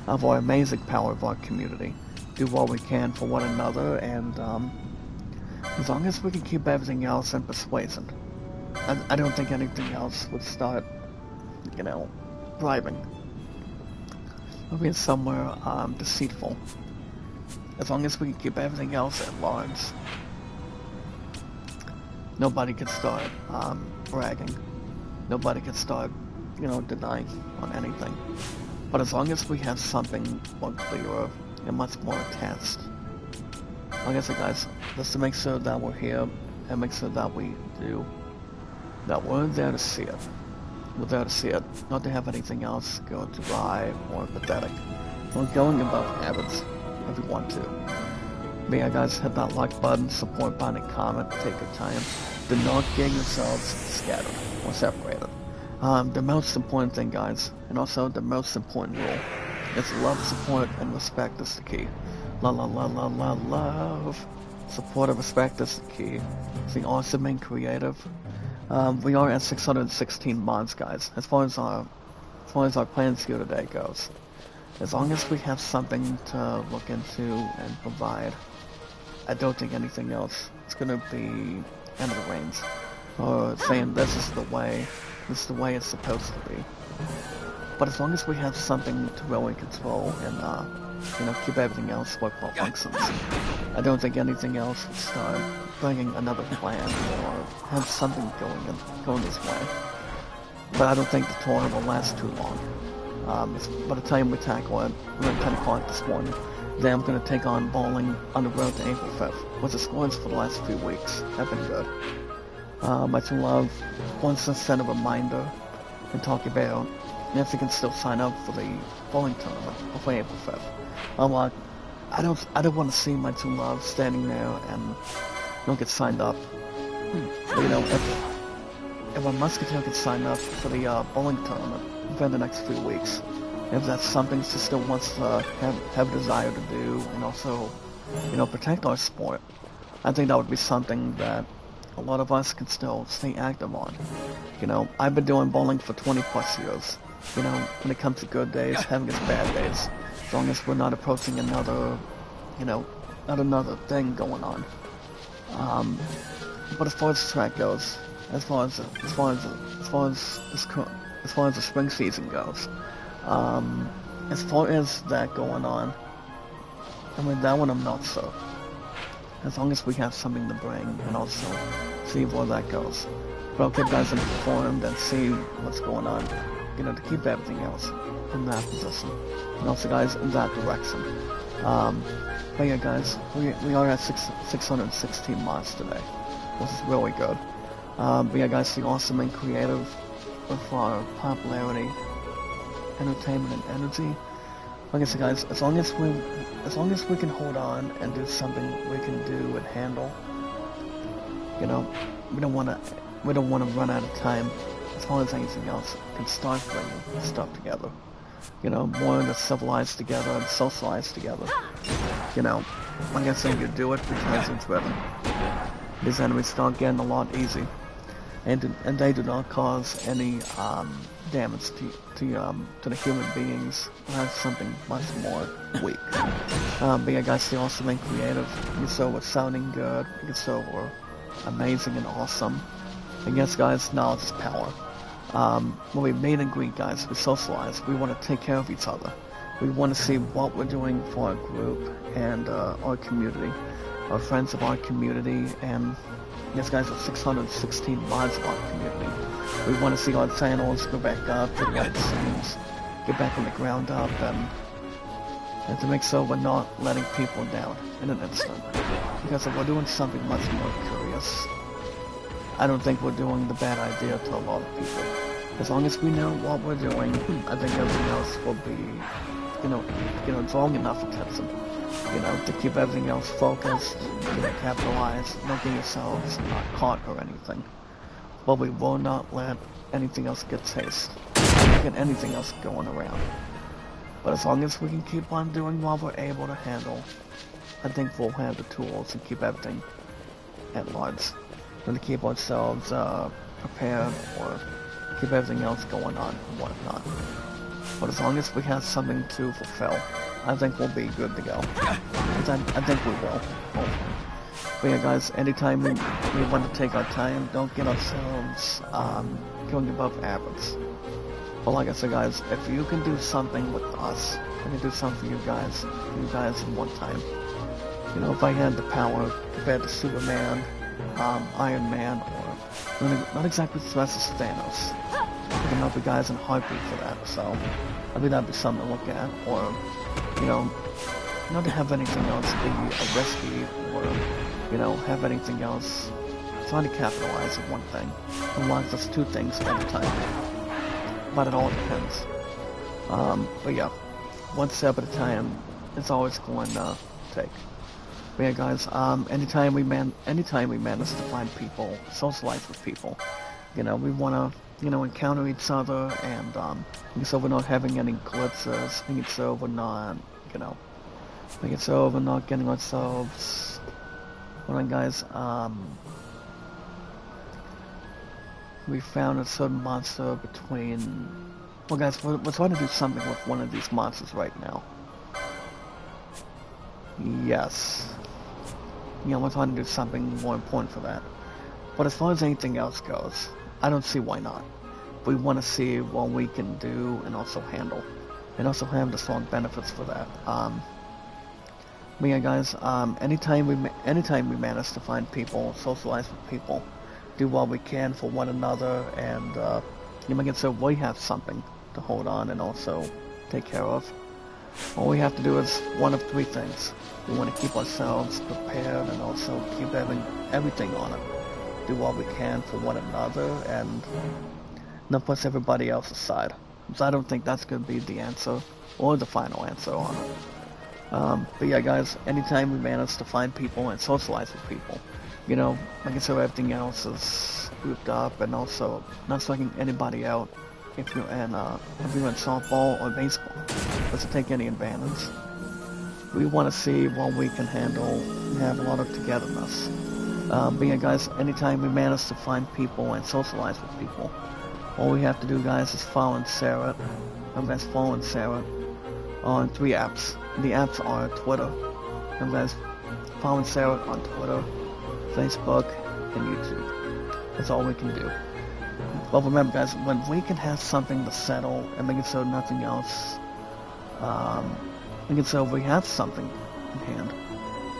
S1: of our amazing power of our community. Do what we can for one another, and as long as we can keep everything else in persuasion, I don't think anything else would start, you know, bribing. Or being somewhere deceitful. As long as we can keep everything else at large, nobody can start bragging. Nobody can start, you know, denying on anything. But as long as we have something more clearer and much more attached, like I said, guys, just to make sure that we're here and make sure that we do, that we're there to see it. We're there to see it, not to have anything else go dry or pathetic. We're going above average if we want to. But yeah, guys, hit that like button, support button, and comment. Take your time. Do not get yourselves scattered or separated. The most important thing, guys, and also the most important rule, is love, support, and respect is the key. Love. Support and respect is the key. Being awesome and creative. We are at 616 mods, guys. As far as our plans here today goes, as long as we have something to look into and provide, I don't think anything else it's gonna be End of the Reigns, or saying this is the way it's supposed to be. But as long as we have something to really control and keep everything else what functions, I don't think anything else would start bringing another plan or have something going this way. But I don't think the tournament will last too long. By the time we tackle it, we're at 10 o'clock this morning. Then I'm going to take on bowling on the road to April 5th, which the scores for the last few weeks have been good. My true love wants to send a reminder and talk about if you can still sign up for the bowling tournament for April 5th. I don't want to see my true love standing there and don't get signed up. But, if a musketeer gets signed up for the bowling tournament within the next few weeks, if that's something she still wants to have a desire to do and also, protect our sport, I think that would be something that a lot of us can still stay active on. I've been doing bowling for 20 plus years. When it comes to good days, having its bad days, as long as we're not approaching another, not another thing going on. But as far as the track goes, as far as the spring season goes, as far as that going on, that one I'm not so. As long as we have something to bring and also see where that goes. But I'll keep guys informed and see what's going on, to keep everything else in that position. And also guys in that direction. But yeah guys, we are at 616 mods today, which is really good. But yeah guys, the awesome and creative with our popularity, entertainment and energy. Like I said guys, as long as we can hold on and do something we can do and handle, we don't want to run out of time as far as anything else. We can start bringing stuff together, more to civilize together and socialize together. Like I said, you do it because it's driven. These enemies start getting a lot easy, and they do not cause any damage to the human beings. That's something much more weak. But yeah guys, the awesome and creative. You saw we're sounding good. You saw we're amazing and awesome. And yes guys, knowledge is power. When we meet and greet guys, we socialize. We want to take care of each other. We want to see what we're doing for our group and our community, our friends of our community, and yes guys, with 616 mods of our community. We want to see our channels go back up, get back the scenes, get back on the ground up, and to make sure we're not letting people down in an instant. Because if we're doing something much more curious, I don't think we're doing the bad idea to a lot of people. As long as we know what we're doing, I think everything else will be, drawing enough attention, to keep everything else focused, capitalize, not get yourselves caught or anything. But we will not let anything else get chased, get anything else going around. But as long as we can keep on doing what we're able to handle, I think we'll have the tools to keep everything at large. And to keep ourselves prepared or keep everything else going on and whatnot. But as long as we have something to fulfill, I think we'll be good to go. I think we will. But yeah guys, anytime we want to take our time, don't get ourselves going above average. But like I said guys, if you can do something with us, I can do something for you guys in one time. If I had the power compared to Superman, Iron Man, or not exactly as fast as Thanos, I can help you guys in a heartbeat for that, so I think that'd be something to look at, or, not to have anything else be a risky, or, have anything else trying to capitalize on one thing. And want just two things at a time. But it all depends. But yeah, one step at a time, it's always going to take. But yeah guys, anytime we manage to find people, socialize with people, we want to, encounter each other and, so we're not having any glitches, making sure we're not, making sure we're not getting ourselves, hold on guys, we found a certain monster between, well guys, we're trying to do something with one of these monsters right now. Yes. You know, we're trying to do something more important for that. But as far as anything else goes, I don't see why not. We want to see what we can do and also handle. And also have the strong benefits for that. But yeah, guys, anytime we manage to find people, socialize with people, do what we can for one another, and you make it so we have something to hold on and also take care of. All we have to do is one of three things. We want to keep ourselves prepared and also keep everything on it. Do what we can for one another and not push everybody else aside. So I don't think that's going to be the answer or the final answer on it. But yeah, guys, anytime we manage to find people and socialize with people, you know, like I said, everything else is grouped up and also not striking anybody out if you're in softball or baseball. Doesn't take any advantage. We want to see what we can handle and have a lot of togetherness. But yeah, guys, anytime we manage to find people and socialize with people, all we have to do, guys, is follow Sarah. And guys, follow Sarah on 3 apps. The apps are Twitter. And guys, follow Sarah on Twitter, Facebook, and YouTube. That's all we can do. But remember, guys, when we can have something to settle and make it so nothing else, make it so we have something in hand.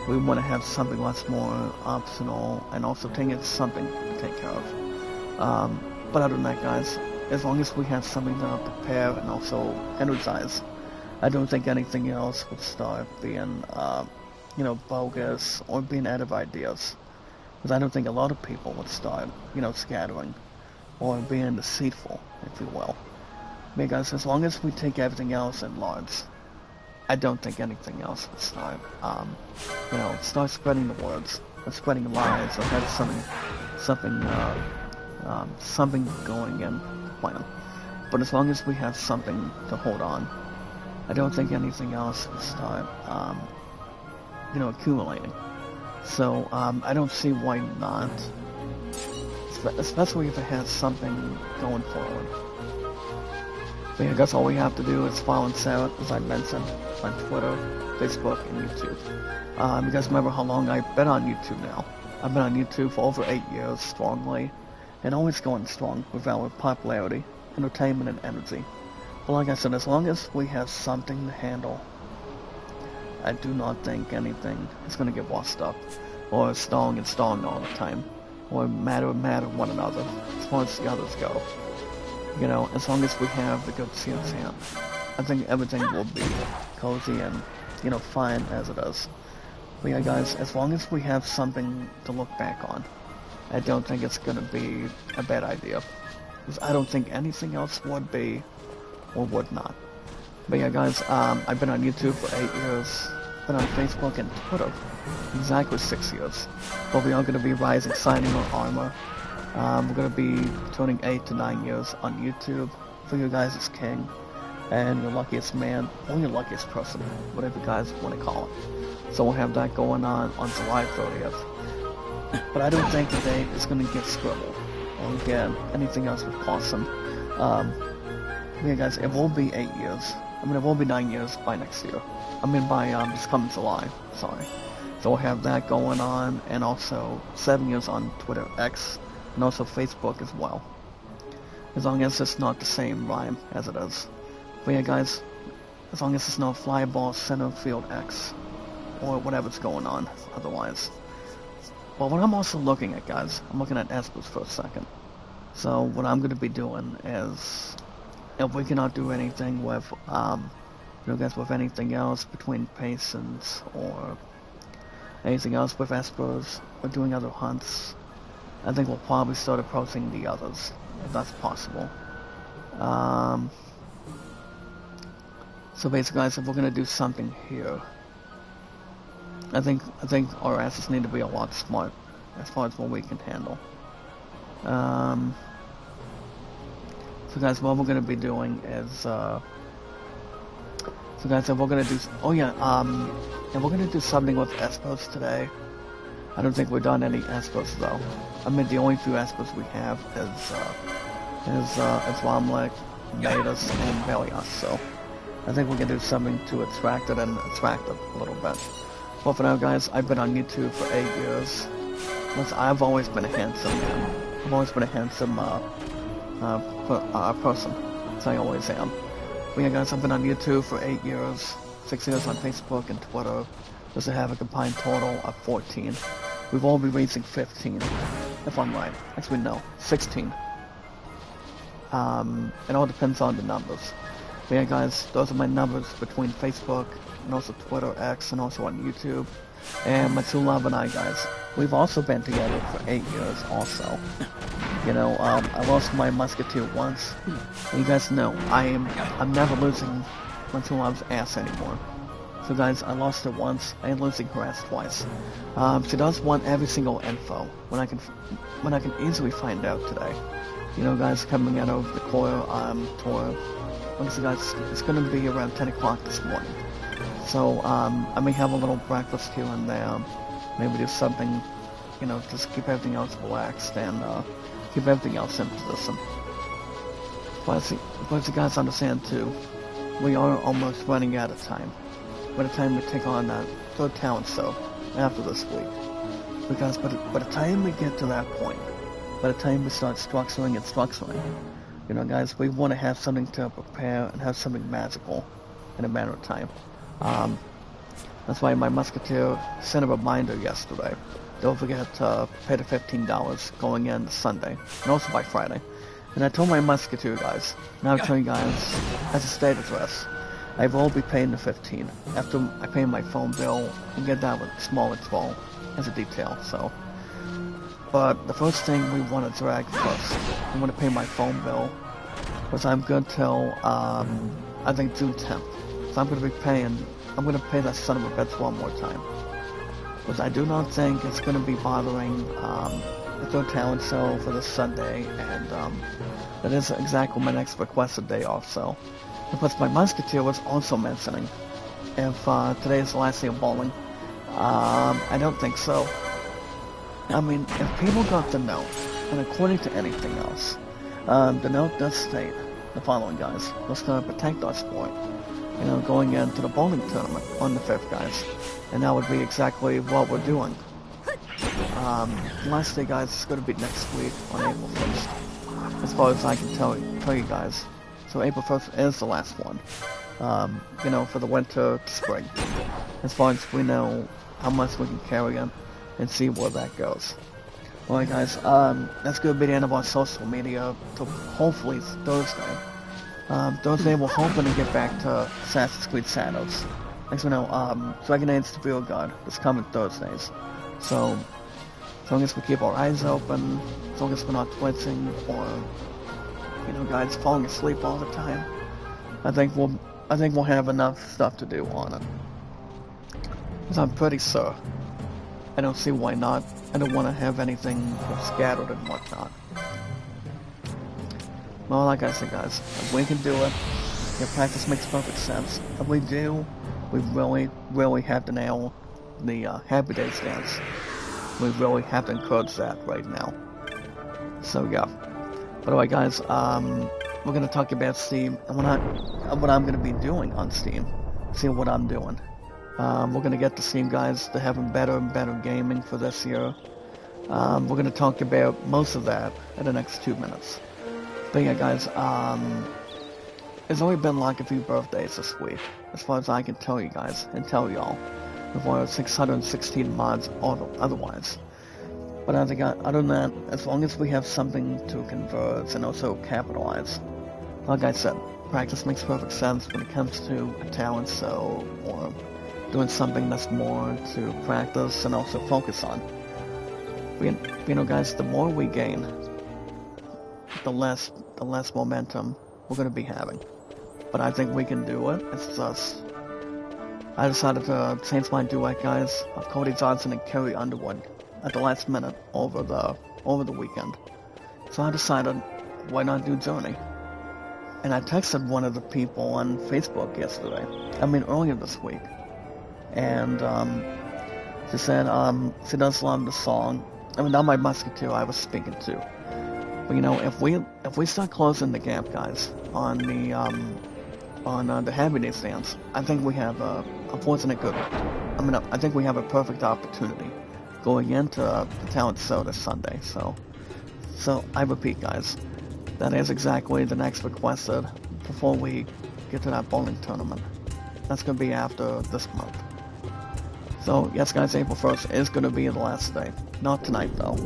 S1: We want to have something that's more optional and also think it's something to take care of. But other than that, guys, as long as we have something to prepare and also energize, I don't think anything else would start being, you know, bogus or being out of ideas. Because I don't think a lot of people would start, you know, scattering or being deceitful, if you will. Because as long as we take everything else in large, I don't think anything else would start, you know, start spreading the words, or spreading lies, or have something going in the plan. But as long as we have something to hold on, I don't think anything else would start, you know, accumulating. So, I don't see why not, especially if it has something going forward. But yeah, I guess all we have to do is follow Sarah, as I mentioned, on Twitter, Facebook, and YouTube. You guys remember how long I've been on YouTube now? I've been on YouTube for over 8 years, strongly, and always going strong with our popularity, entertainment, and energy. But like I said, as long as we have something to handle, I do not think anything is going to get washed up, or stalling all the time, or matter one another, as far as the others go. You know, as long as we have the good seals hand, I think everything will be cozy and, you know, fine as it is. But yeah, guys, as long as we have something to look back on, I don't think it's going to be a bad idea. Because I don't think anything else would be, or would not. But yeah, guys, I've been on YouTube for 8 years, been on Facebook and Twitter exactly 6 years. But we are going to be rising, signing our armor. We're going to be turning 8 to 9 years on YouTube for you guys as king, and your luckiest man, or your luckiest person, whatever you guys want to call it. So we'll have that going on July 30th. But I don't think the date is going to get scribbled, or again, anything else with caution. Yeah, guys, it will be 8 years. I mean, it will be 9 years by next year. I mean, by this coming July, sorry. So we'll have that going on, and also 7 years on Twitter X, and also Facebook as well. As long as it's not the same rhyme as it is. But yeah, guys, as long as it's not Flyball Center Field X, or whatever's going on otherwise. Well, what I'm also looking at, guys, I'm looking at Espers for a second. So what I'm going to be doing is, if we cannot do anything with, you know, guys, with anything else between Patience or anything else with Espers or doing other hunts, I think we'll probably start approaching the others, if that's possible. So basically, guys, if we're gonna do something here, I think our asses need to be a lot smart as far as what we can handle. So guys, what we're gonna be doing is, so guys, if we're gonna do, if we're gonna do something with Espers today. I don't think we've done any Espers though. I mean, the only few Espers we have is Romlek, Natus, and Velios. So I think we can do something to attract it a little bit. Well, for now, guys, I've been on YouTube for 8 years. I've always been a handsome man. I've always been a handsome person. So I always am. But yeah, guys, I've been on YouTube for 8 years. 6 years on Facebook and Twitter. Does it have a combined total of 14? We've all been reaching 15, if I'm right. Actually, no, 16. It all depends on the numbers. But yeah, guys, those are my numbers between Facebook and also Twitter, X, and also on YouTube. And my true love and I, guys, we've also been together for 8 years also. You know, I lost my musketeer once. And you guys know, I'm never losing my true love's ass anymore. So guys, I lost her once, I ain't losing her ass twice. She does want every single info, when I can easily find out today. You know, guys, coming out of the core tour, honestly, guys, it's gonna be around 10 o'clock this morning. So, I may have a little breakfast here and there, maybe do something, you know, just keep everything else relaxed and keep everything else in position. But you guys understand too, we are almost running out of time. By the time we take on that third talent show after this week. Because by the time we get to that point, by the time we start structuring, you know, guys, we want to have something to prepare and have something magical in a matter of time. That's why my musketeer sent a reminder yesterday. Don't forget to pay the $15 going in Sunday, and also by Friday. And I told my musketeer guys, and I'll tell you guys, as a state address, I will be paying the $15 after I pay my phone bill and get that with small withdrawal as a detail. So, but the first thing we want to drag first, I want to pay my phone bill, because I'm good till I think June 10th. So I'm going to pay that son of a bitch one more time, because I do not think it's going to be bothering the third talent show for this Sunday, and that is exactly my next requested day off. So. Because my musketeer was also mentioning if today is the last day of bowling. I don't think so. I mean, if people got the note, and according to anything else, the note does state the following, guys. Let's protect our sport, you know, going into the bowling tournament on the 5th, guys. And that would be exactly what we're doing. Last day, guys, is going to be next week on April 1st. As far as I can tell you guys. So April 1st is the last one, you know, for the winter to spring. As far as we know how much we can carry in and see where that goes. Alright guys, that's going to be the end of our social media till hopefully Thursday. Thursday we're hoping to get back to Assassin's Creed Shadows. As we know, Dragon Age the Real God is coming Thursdays. So, as long as we keep our eyes open, as long as we're not twitching or, you know, guys, falling asleep all the time, I think we'll have enough stuff to do on it. Because I'm pretty sure. I don't see why not. I don't want to have anything scattered and whatnot. Well, like I said, guys, if we can do it, your practice makes perfect sense. If we do, we really have to nail the Happy Days dance. We really have to encourage that right now. So yeah. But alright guys, we're going to talk about Steam and what I'm going to be doing on Steam. See what I'm doing. We're going to get the Steam guys to having better and better gaming for this year. We're going to talk about most of that in the next 2 minutes. But yeah guys, there's only been like a few birthdays this week, as far as I can tell you guys and tell y'all. Before 616 mods otherwise. But other than that, as long as we have something to converge and also capitalize, like I said, practice makes perfect sense when it comes to a talent show or doing something that's more to practice and also focus on. You know guys, the more we gain, the less momentum we're going to be having. But I think we can do it. It's just, I decided to change my duet, guys, of Cody Johnson and Carrie Underwood at the last minute over the weekend. So I decided, why not do Journey? And I texted one of the people on Facebook yesterday, earlier this week, and she said she does love the song. Not my musketeer I was speaking to, but you know, if we start closing the gap, guys, on the Happy Days dance, I think we have a fortunate good one. I think we have a perfect opportunity going into the talent show this Sunday. So I repeat, guys, that is exactly the next requested before we get to that bowling tournament. That's going to be after this month. So yes, guys, April 1st is going to be the last day. Not tonight, though.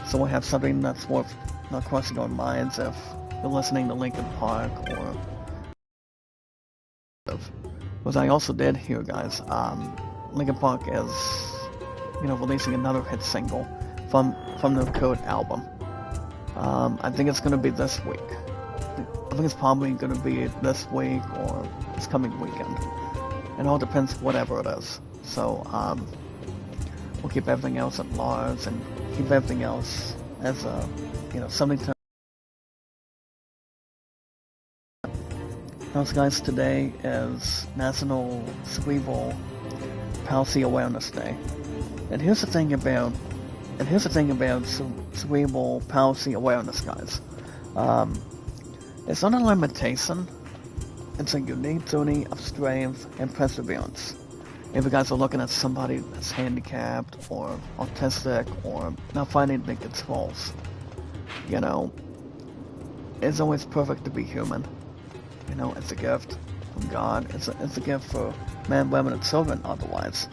S1: So we have something that's worth not crossing our minds if you're listening to Linkin Park or... Because I also did hear, guys, Linkin Park is, releasing another hit single from their Code album. I think it's going to be this week. I think it's probably going to be this week or this coming weekend. It all depends whatever it is. So, we'll keep everything else at large and keep everything else as something to... Also, guys, today is National Cerebral Palsy Awareness Day. And here's the thing about cerebral palsy awareness, guys. It's not a limitation. It's a unique journey of strength and perseverance. If you guys are looking at somebody that's handicapped or autistic or not finding big controls, it's always perfect to be human. It's a gift from God. It's a gift for men, women, and children otherwise.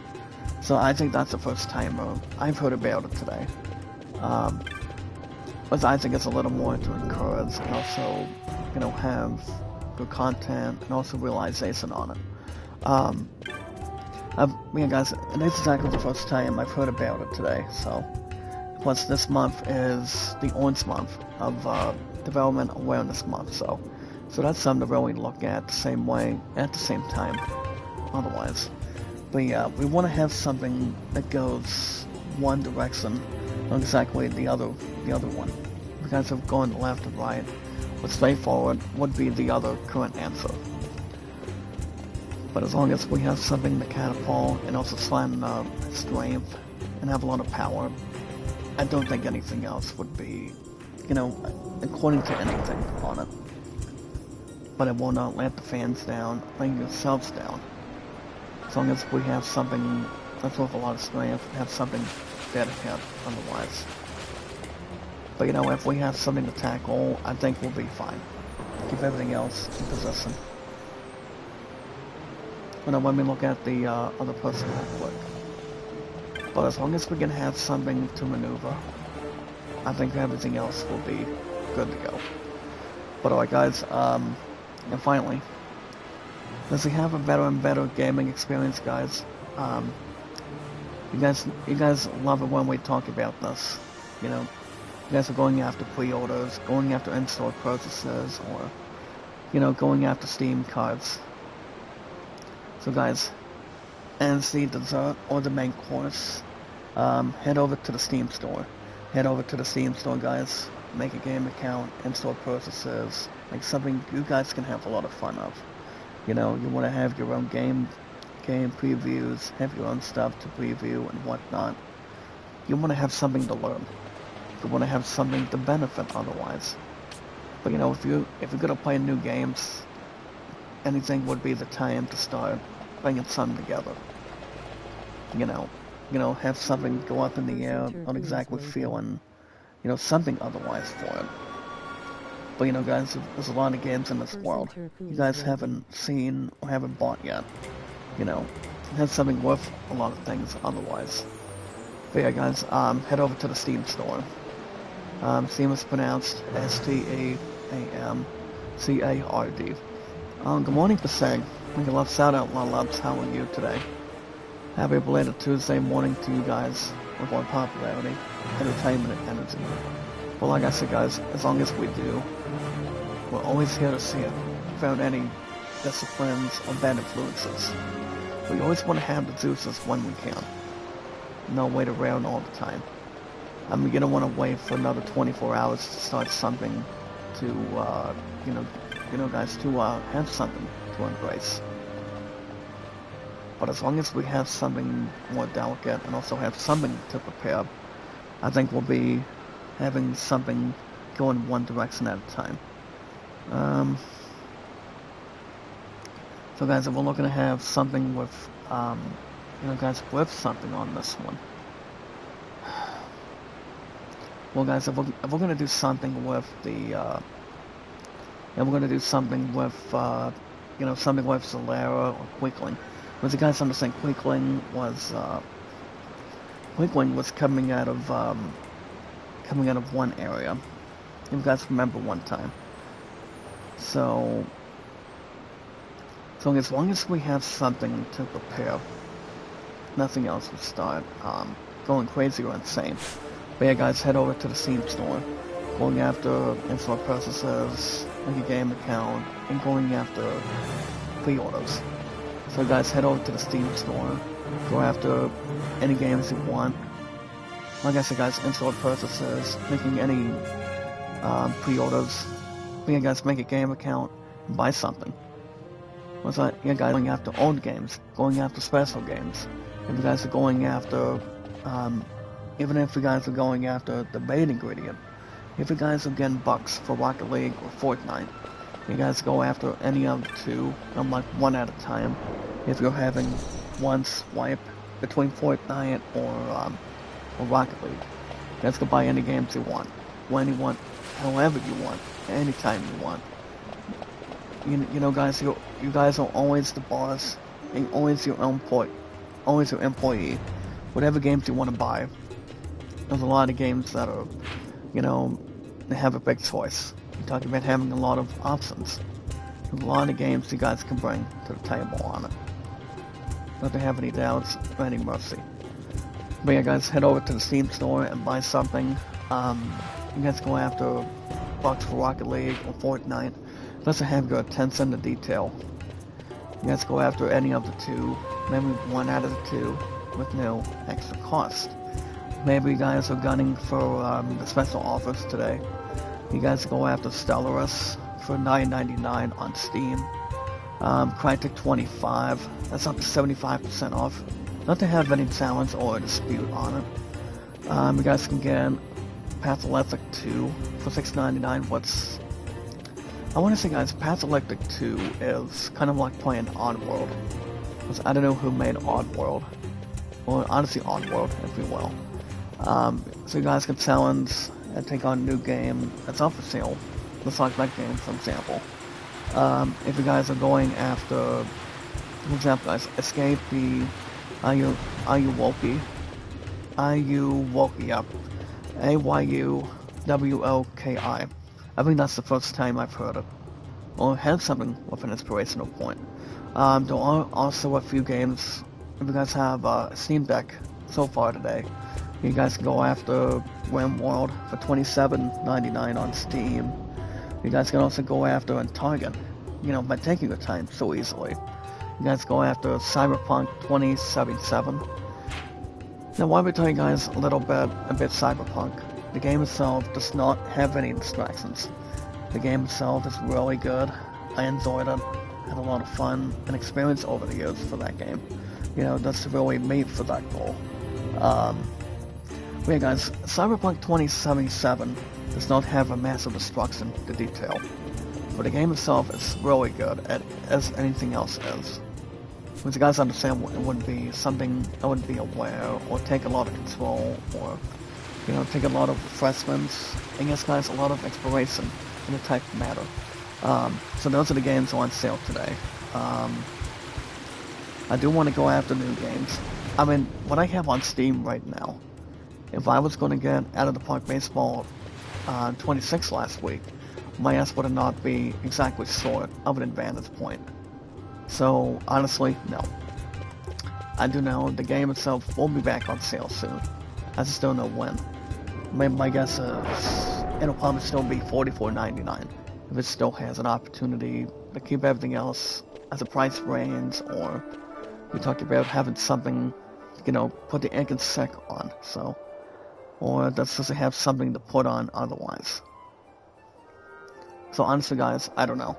S1: So I think that's the first time I've heard about it today. But I think it's a little more to encourage and also, have good content and also realization on it. Guys, and it's exactly the first time I've heard about it today. So, plus this month is the Orange Month of Development Awareness Month. So that's something to really look at the same way at the same time. Otherwise, but yeah, we want to have something that goes one direction, not exactly the other one. Because of going left and right, what's straightforward would be the other current answer. But as long as we have something to catapult and also slam strength and have a lot of power, I don't think anything else would be, according to anything on it. But it will not let the fans down, letting yourselves down. As long as we have something that's worth a lot of strength, have something dead ahead otherwise. But if we have something to tackle, I think we'll be fine. Keep everything else in position. When we look at the other person real quick. But as long as we can have something to maneuver, I think everything else will be good to go. But alright, guys, and finally, as we have a better and better gaming experience, guys, you guys love it when we talk about this. You guys are going after pre-orders, going after in-store purchases, or going after Steam cards. So guys, as the dessert or the main course, head over to the Steam store. Head over to the Steam store, guys. Make a game account, in-store purchases, like something you guys can have a lot of fun of. You want to have your own game previews, have your own stuff to preview and whatnot. You want to have something to learn. You want to have something to benefit otherwise. But if you're gonna play new games, anything would be the time to start bringing something together. Have something go up in the air, not exactly feeling, something otherwise for it. But guys, there's a lot of games in this world you guys haven't seen or haven't bought yet. It has something worth a lot of things otherwise. But yeah, guys, head over to the Steam store. Steam is pronounced Steamcard. Good morning, Paseg. Make a love shout out, Loves. How are you today? Happy belated Tuesday morning to you guys with more popularity, entertainment, and energy. Well, like I said, guys, as long as we do, we're always here to see it without any disciplines or bad influences. We always want to have the juices when we can. No wait around all the time. You don't want to wait for another 24 hours to start something to, guys, to have something to embrace. But as long as we have something more delicate and also have something to prepare, I think we'll be having something go in one direction at a time. So guys, if we're looking to have something with you know, guys, with something on this one. Well, guys, if we're gonna do something with the, and we're gonna do something with, you know, something with Zolera or Quickling. Because you guys understand, Quickling was coming out of one area. If you guys remember one time. So as long as we have something to prepare, nothing else will start going crazy or insane. But yeah, guys, head over to the Steam store, going after in-store purchases, like a game account, and going after pre-orders. So guys, head over to the Steam store, go after any games you want. Like I said, guys, in-store purchases, making any pre-orders. But yeah, guys, make a game account and buy something. What's that? Yeah, guys, going after old games, going after special games. If you guys are going after, even if you guys are going after the main ingredient, if you guys are getting bucks for Rocket League or Fortnite, you guys go after any of the two, like one at a time. If you're having one swipe between Fortnite or Rocket League, you guys can buy any games you want, when you want, however you want, anytime you want. You know, guys, you guys are always the boss, and always your employee. Whatever games you want to buy, there's a lot of games that are, you know, they have a big choice. You're talking about having a lot of options. There's a lot of games you guys can bring to the table on it. Not to have any doubts or any mercy. But yeah, guys, head over to the Steam store and buy something. You guys go after bucks for Rocket League or Fortnite. Doesn't have your attention to detail. You guys go after any of the two, maybe one out of the two, with no extra cost. Maybe you guys are gunning for the special offers today. You guys go after Stellaris for $9.99 on Steam. Crytek 25, that's up to 75% off. Not to have any challenge or dispute on it. You guys can get Pathologic 2 for $6.99. I want to say, guys, Pathologic 2 is kind of like playing Oddworld. Because I don't know who made Oddworld. Or honestly, Oddworld, if you will. So you guys can challenge and take on a new game that's up for sale. Just like that game, for example. If you guys are going after, for example, guys, Escape the Ayuwoki. Ayuwoki, yep. Ayuwoki. I think that's the first time I've heard it, or had something with an inspirational point. There are also a few games, if you guys have a Steam Deck so far today, you guys can go after RimWorld for $27.99 on Steam. You guys can also go after in Target, you know, by taking your time so easily. You guys go after Cyberpunk 2077. Now, why don't we tell you guys a bit Cyberpunk. The game itself does not have any distractions. The game itself is really good. I enjoyed it, had a lot of fun and experience over the years for that game. You know, that's really made for that goal. But yeah, guys, Cyberpunk 2077 does not have a massive destruction to detail. But the game itself is really good as anything else is. Because you guys understand it wouldn't be something I wouldn't be aware or take a lot of control or, you know, take a lot of refreshments, and yes, guys, a lot of exploration in the type of matter. So those are the games on sale today. I do want to go after new games. I mean, what I have on Steam right now, if I was going to get Out of the Park Baseball 26 last week, my ass would not be exactly short of an advantage point. So, honestly, no. I do know the game itself will be back on sale soon. I just don't know when. My guess is it'll probably still be $44.99 if it still has an opportunity to keep everything else as a price range, or we talked about having something, you know, put the ink and sec on, so, or that's just to have something to put on otherwise. So honestly, guys, I don't know.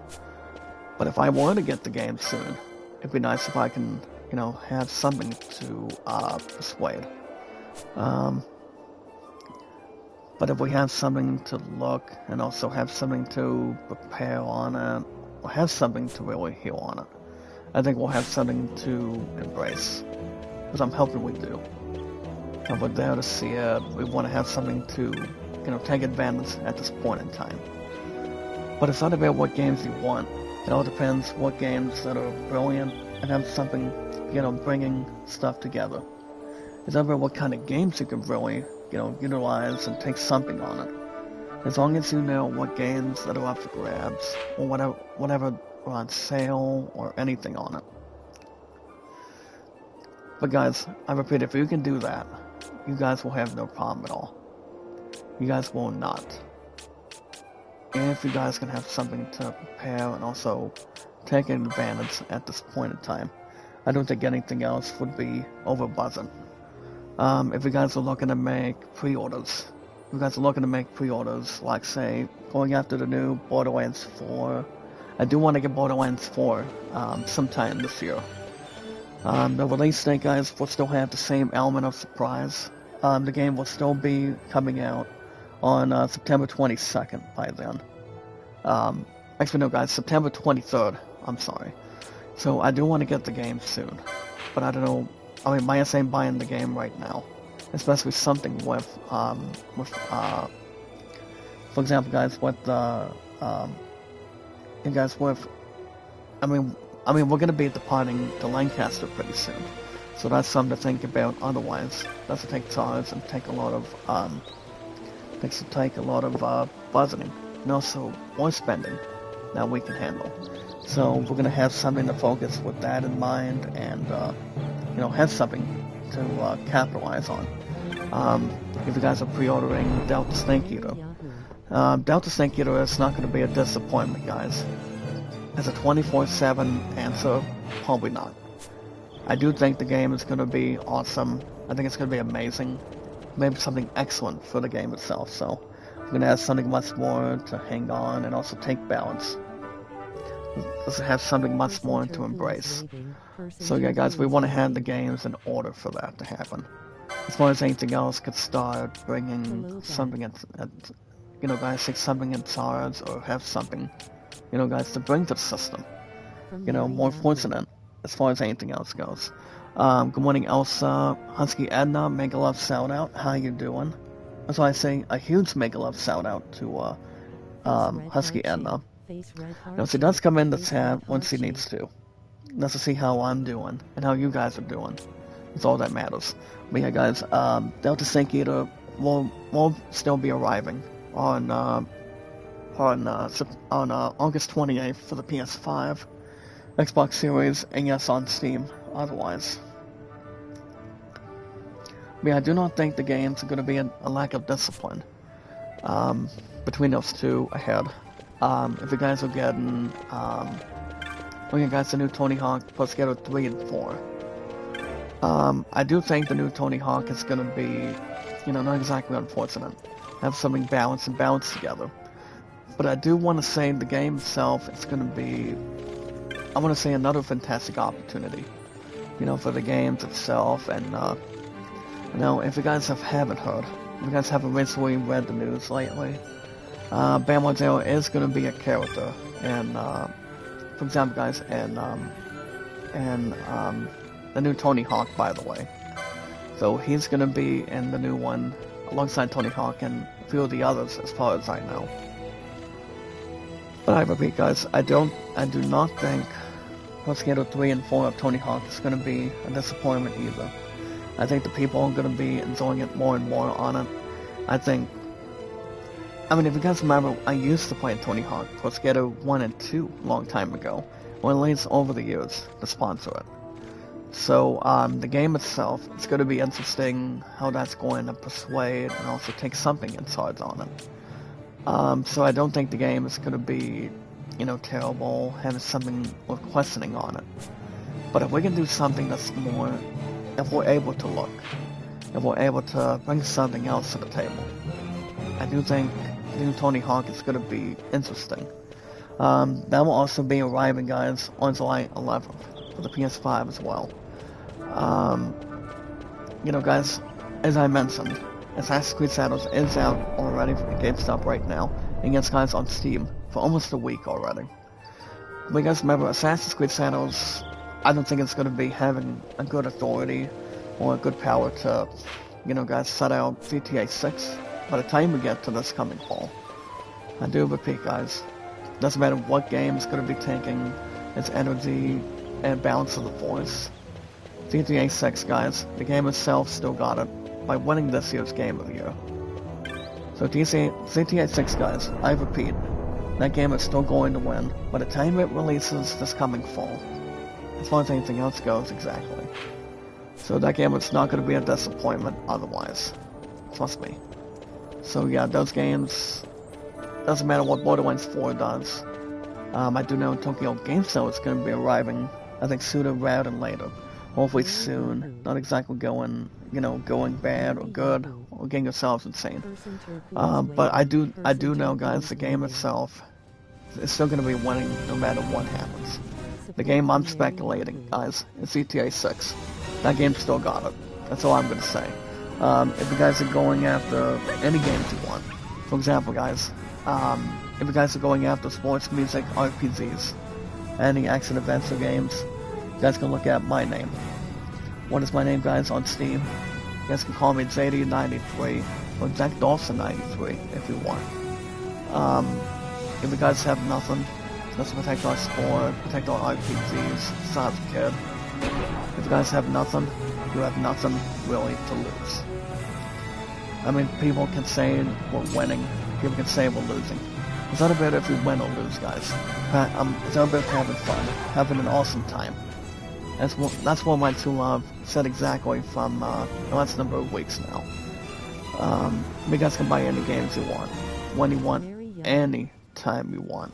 S1: But if I were to get the game soon, it'd be nice if I can, you know, have something to persuade. But if we have something to look, and also have something to prepare on it, or have something to really heal on it, I think we'll have something to embrace. because I'm hoping we do. And we're there to see it. We want to have something to, take advantage at this point in time. But it's not about what games you want. It all depends what games that are brilliant and have something, bringing stuff together. It's not about what kind of games you can really, utilize and take something on it. As long as you know what games that are up for grabs, or whatever are on sale, or anything on it. But guys, I repeat, if you can do that, you guys will have no problem at all. You guys will not. If you guys can have something to prepare and also take advantage at this point in time, I don't think anything else would be overbuzzing. If you guys are looking to make pre-orders, like say, going after the new Borderlands 4, I do want to get Borderlands 4 sometime this year. The release date, guys, will still have the same element of surprise. The game will still be coming out on September 22nd by then. Actually, no, guys, September 23rd. I'm sorry. So I do want to get the game soon, but I don't know. I mean, my ain't buying the game right now, especially something with for example, guys, with you guys with. I mean, we're gonna be departing to Lancaster pretty soon, so that's something to think about. Otherwise, that's to take charge and take a lot of budgeting and also more spending that we can handle. So we're gonna have something to focus with that in mind, and have something to capitalize on. If you guys are pre-ordering Delta Snake Eater, Delta Snake Eater is not going to be a disappointment, guys. As a 24/7 answer, probably not. I do think the game is going to be awesome. I think it's going to be amazing. Maybe something excellent for the game itself. So we're going to have something much more to hang on and also take balance. Let's have something much more to embrace. So yeah, guys, we want to have the games in order for that to happen. As far as anything else could start bringing something guys, take something in charge or have something, guys, to bring to the system. More fortunate as far as anything else goes. Good morning, Elsa, Husky Edna, Mega Love shout out. How you doing? That's why I say a huge Mega Love shout out to Husky Edna. Now, she does come in the chat when she needs to. Just to see how I'm doing and how you guys are doing. It's all that matters. But yeah, guys, Delta Snake Eater will still be arriving on August 28th for the PS5, Xbox Series, and yes, on Steam. Otherwise, but yeah, I do not think the games are going to be a lack of discipline between those two ahead. If you guys are getting, guys, the new Tony Hawk plus Ghetto 3 and 4. I do think the new Tony Hawk is going to be, not exactly unfortunate. Have something balanced and balanced together. But I do want to say the game itself is going to be, I want to say, another fantastic opportunity, for the games itself. And, if you guys haven't heard, if you guys haven't recently read the news lately, Bam Margera is going to be a character, and for example, guys, and the new Tony Hawk, by the way. So he's going to be in the new one alongside Tony Hawk and a few of the others, as far as I know. But I repeat, guys, I do not think Ghetto 3 and 4 of Tony Hawk is going to be a disappointment either. I think the people are going to be enjoying it more and more on it. If you guys remember, I used to play Tony Hawk plus Ghetto 1 and 2 a long time ago, or at least over the years, to sponsor it. So, the game itself, it's going to be interesting how that's going to persuade and also take something in charge on it. So I don't think the game is going to be, terrible, having something worth questioning on it. But if we can do something that's more, if we're able to look, if we're able to bring something else to the table, I do think the new Tony Hawk is going to be interesting. That will also be arriving, guys, on July 11th for the PS5 as well. Guys, as I mentioned, Assassin's Creed Shadows is out already from GameStop right now, and yes, guys, on Steam for almost a week already. But you guys remember, Assassin's Creed Shadows, I don't think it's going to be having a good authority or good power to, you know, guys, set out GTA 6 by the time we get to this coming fall. I do repeat, guys, doesn't matter what game is going to be taking its energy and balance of the force. GTA 6, guys, the game itself still got it by winning this year's Game of the Year. So GTA 6, guys, I repeat, that game is still going to win by the time it releases this coming fall. As far as anything else goes, exactly. So that game is not going to be a disappointment otherwise. Trust me. So yeah, those games, doesn't matter what Borderlands 4 does. I do know Tokyo Game Show is going to be arriving, I think sooner rather than later. Hopefully soon. Not exactly going, you know, going bad or good or getting yourselves insane. But I do know, guys, the game itself is still going to be winning no matter what happens. The game I'm speculating, guys, is GTA 6. That game still got it. That's all I'm going to say. If you guys are going after any games you want, for example, guys, if you guys are going after sports, music, RPGs, any action adventure games, you guys can look at my name. What is my name, guys, on Steam? You guys can call me JD93 or Jack Dawson93 if you want. If you guys have nothing, let's protect our sport, protect our RPGs, stop kid. If you guys have nothing, you have nothing really to lose. I mean, people can say we're winning, people can say we're losing. It's not about if we win or lose, guys. It's not about having fun, having an awesome time. That's what my true love said exactly from the last number of weeks now. You guys can buy any games you want, when you want, any time you want.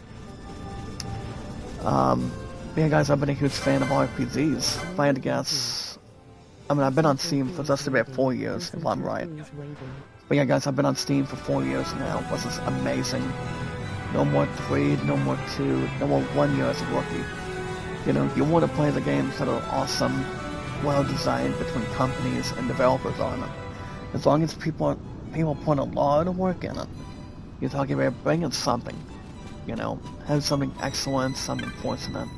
S1: Yeah, guys, I've been a huge fan of RPGs. If I had to guess, I mean, I've been on Steam for just about 4 years, if I'm right. But yeah, guys, I've been on Steam for 4 years now. This is amazing. No more 3, no more 2, no more 1 year as a rookie. You know, you want to play the games that are awesome, well designed between companies and developers on it. As long as people put a lot of work in it, you're talking about bringing something, you know, have something excellent, something fortunate,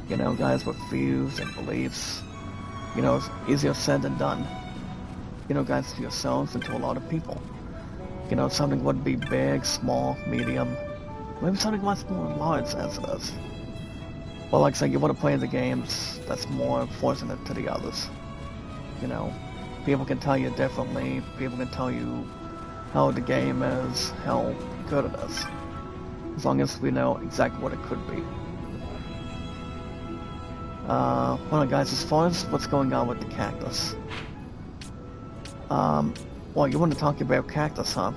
S1: you know, guys, with views and beliefs. You know, it's easier said than done. You know, guys, to yourselves and to a lot of people. You know, something would be big, small, medium, maybe something much more large as it is. But like I said, you want to play the games that's more fortunate to the others. You know, people can tell you differently, people can tell you how the game is, how good it is. As long as we know exactly what it could be. Well guys, as far as what's going on with the cactus. Well, you want to talk about cactus, huh?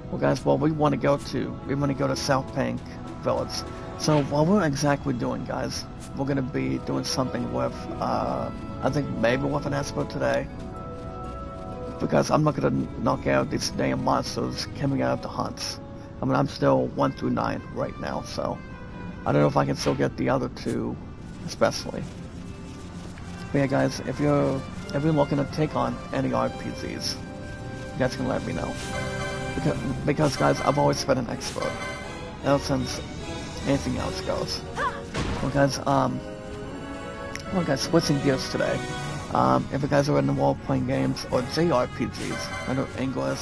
S1: Well guys, well we want to go to South Bank Village. So what we're exactly doing, guys, we're going to be doing something with, I think maybe with an Espo today. Because I'm not going to knock out these damn monsters coming out of the hunts. I mean, I'm still 1 through 9 right now, so I don't know if I can still get the other 2, especially. But yeah, guys, if you're looking to take on any RPGs, you guys can let me know. Because guys, I've always been an expert, ever since anything else goes. Well guys, switching gears today. If you guys are in the role-playing games or JRPGs, I know English,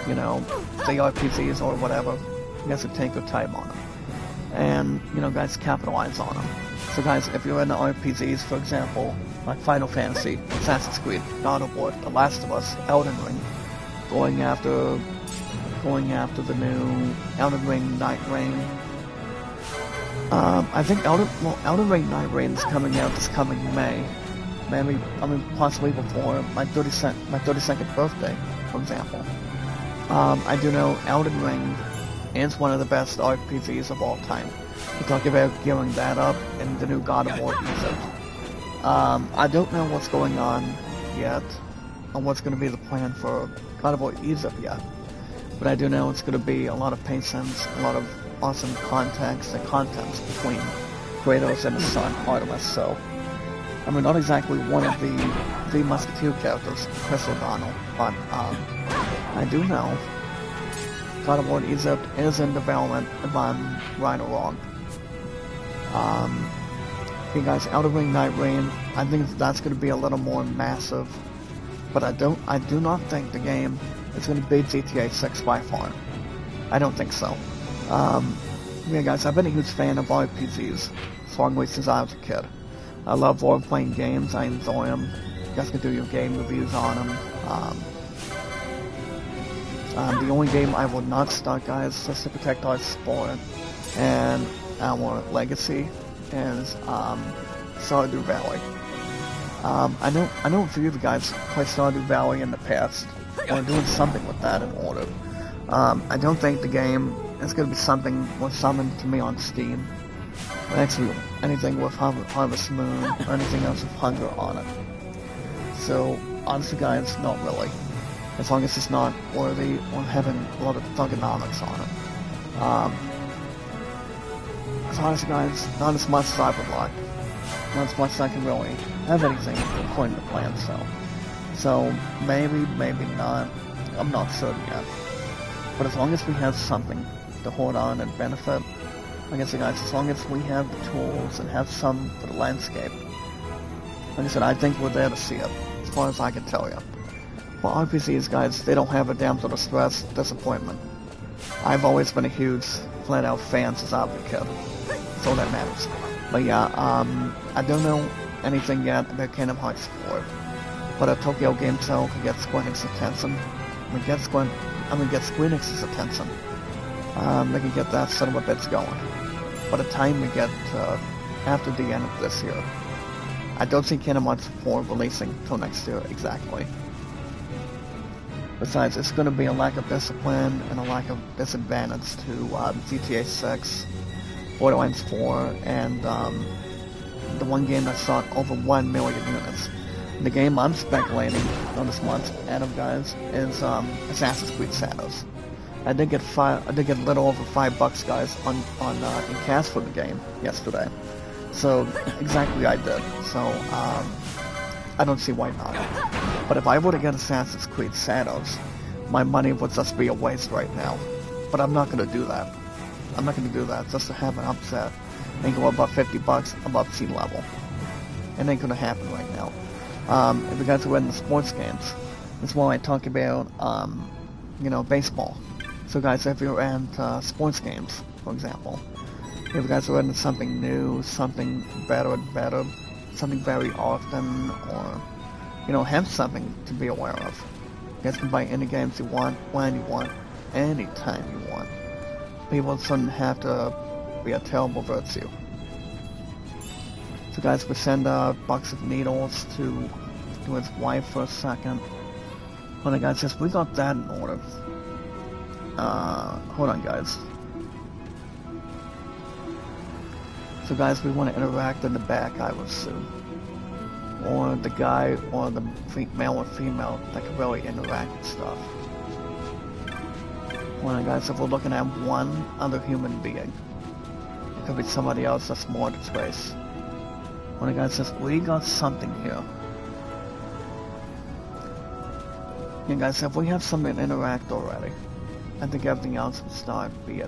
S1: you know, JRPGs or whatever, you guys can take your time on them. And, you know, guys, capitalize on them. So guys, if you're in the RPGs, for example, like Final Fantasy, Assassin's Creed, God of War, The Last of Us, Elden Ring, going after the new Elden Ring Night Reign. I think Elden Ring Night Reign is coming out this coming May. Maybe, I mean, possibly before my 32nd birthday, for example. I do know Elden Ring is one of the best RPGs of all time. We're talking about gearing that up in the new God of War Egypt. I don't know what's going on yet, on what's going to be the plan for God of War Egypt yet. But I do know it's going to be a lot of patience, a lot of awesome context and contents between Kratos and his son, Artemis, so... I mean, not exactly one of the Musketeer characters, Chris O'Donnell, but, I do know God of War Egypt is in development, if I'm right or wrong. Okay, guys, Outer Ring, Night Rain. I think that's going to be a little more massive, but I do not think the game is going to beat GTA 6 by far. I don't think so. Yeah, guys, I've been a huge fan of RPGs strongly since I was a kid. I love role-playing games. I enjoy them. You guys can do your game reviews on them. The only game I will not start, guys, just to protect our sport and our legacy, is Stardew Valley. I know a few of you guys played Stardew Valley in the past, or doing something with that in order. I don't think the game is going to be something worth summoned to me on Steam. Or actually, anything with Harvest Moon, or anything else with Hunger on it. So, honestly guys, not really. As long as it's not worthy or having a lot of thugonomics on it. So honestly guys, not as much as I would like. Not as much as I can really have anything according to plan, so maybe, maybe not. I'm not certain yet. But as long as we have something to hold on and benefit, like I said guys, as long as we have the tools and have some for the landscape, like I said, I think we're there to see it, as far as I can tell you. Well, RPGs, guys, they don't have a damn sort of stress, disappointment. I've always been a huge, flat-out fan since I was a kid. That's all that matters. But yeah, I don't know anything yet about Kingdom Hearts 4. But a Tokyo Game Show could get Square Enix's attention. Get Square Enix's attention. They can get that son of a bitch going. By the time we get after the end of this year, I don't see Kingdom Hearts 4 releasing till next year exactly. Besides, it's going to be a lack of discipline and a lack of disadvantage to GTA 6, Borderlands 4, and the one game that sold over 1 million units. The game I'm speculating on this month's Adam, guys, is Assassin's Creed Shadows. I did get a little over $5, guys, on in cash for the game yesterday. So exactly I did. So I don't see why not. But if I were to get Assassin's Creed Shadows, my money would just be a waste right now. But I'm not going to do that. I'm not going to do that just to have an upset and go above $50 above sea level. It ain't going to happen right now. If you guys are in the sports games, that's why I talk about, baseball. So guys, if you're into sports games, for example, if you guys are into something new, something better and better, something very often, or have something to be aware of. You guys can buy any games you want, when you want, anytime you want. People shouldn't have to be a terrible virtue. So guys, we send a box of needles to his wife for a second. Hold on guys, yes, we got that in order. Hold on guys. So guys, we want to interact in the back, I would assume. Or the guy, or the male or female that can really interact with stuff. Hold on guys, if we're looking at one other human being, it could be somebody else that's more to trace. Hold on guys, says we got something here. Yeah guys, if we have something to interact already, I think everything else will start being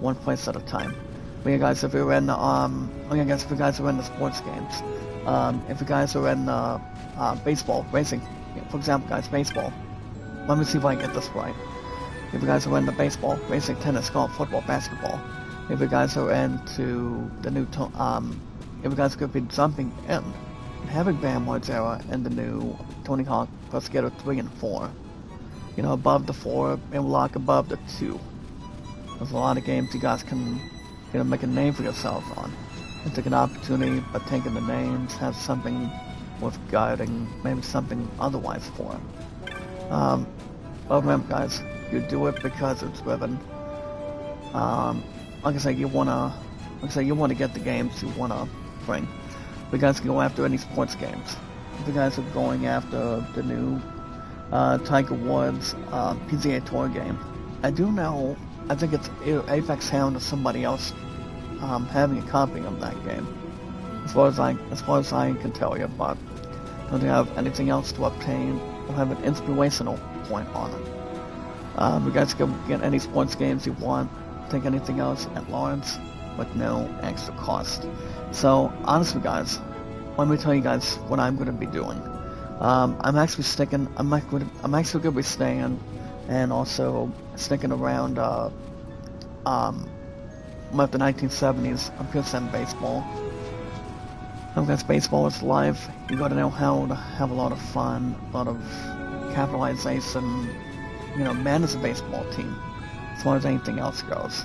S1: one place at a time. But yeah guys, if you're in if you guys are in the sports games, if you guys are in baseball, racing, for example guys, baseball, let me see if I can get this right. If you guys are into baseball, racing, tennis, golf, football, basketball, if you guys are into the new, if you guys could be jumping in and having Bam Margera and the new Tony Hawk Pro Skater 3 and 4, above the 4 and lock above the 2. There's a lot of games you guys can, make a name for yourselves on. And take an opportunity by taking the names, have something worth guiding, maybe something otherwise for. But remember guys, you do it because it's driven. Like I say, you wanna get the games you wanna bring. If you guys can go after any sports games. If you guys are going after the new Tiger Woods PGA Tour game, I think it's either Apex Hound or somebody else having a copy of that game. As far as I can tell you, but don't have anything else to obtain or have an inspirational point on it. You guys can get any sports games you want. Take anything else at Lawrence. with no extra cost. So honestly, guys, let me tell you guys what I'm going to be doing. I'm actually going to be staying and also sticking around with the 1970s on PSN baseball. Because baseball is life, you gotta know how to have a lot of fun, a lot of capitalization, you know, manage a baseball team, as far as anything else goes.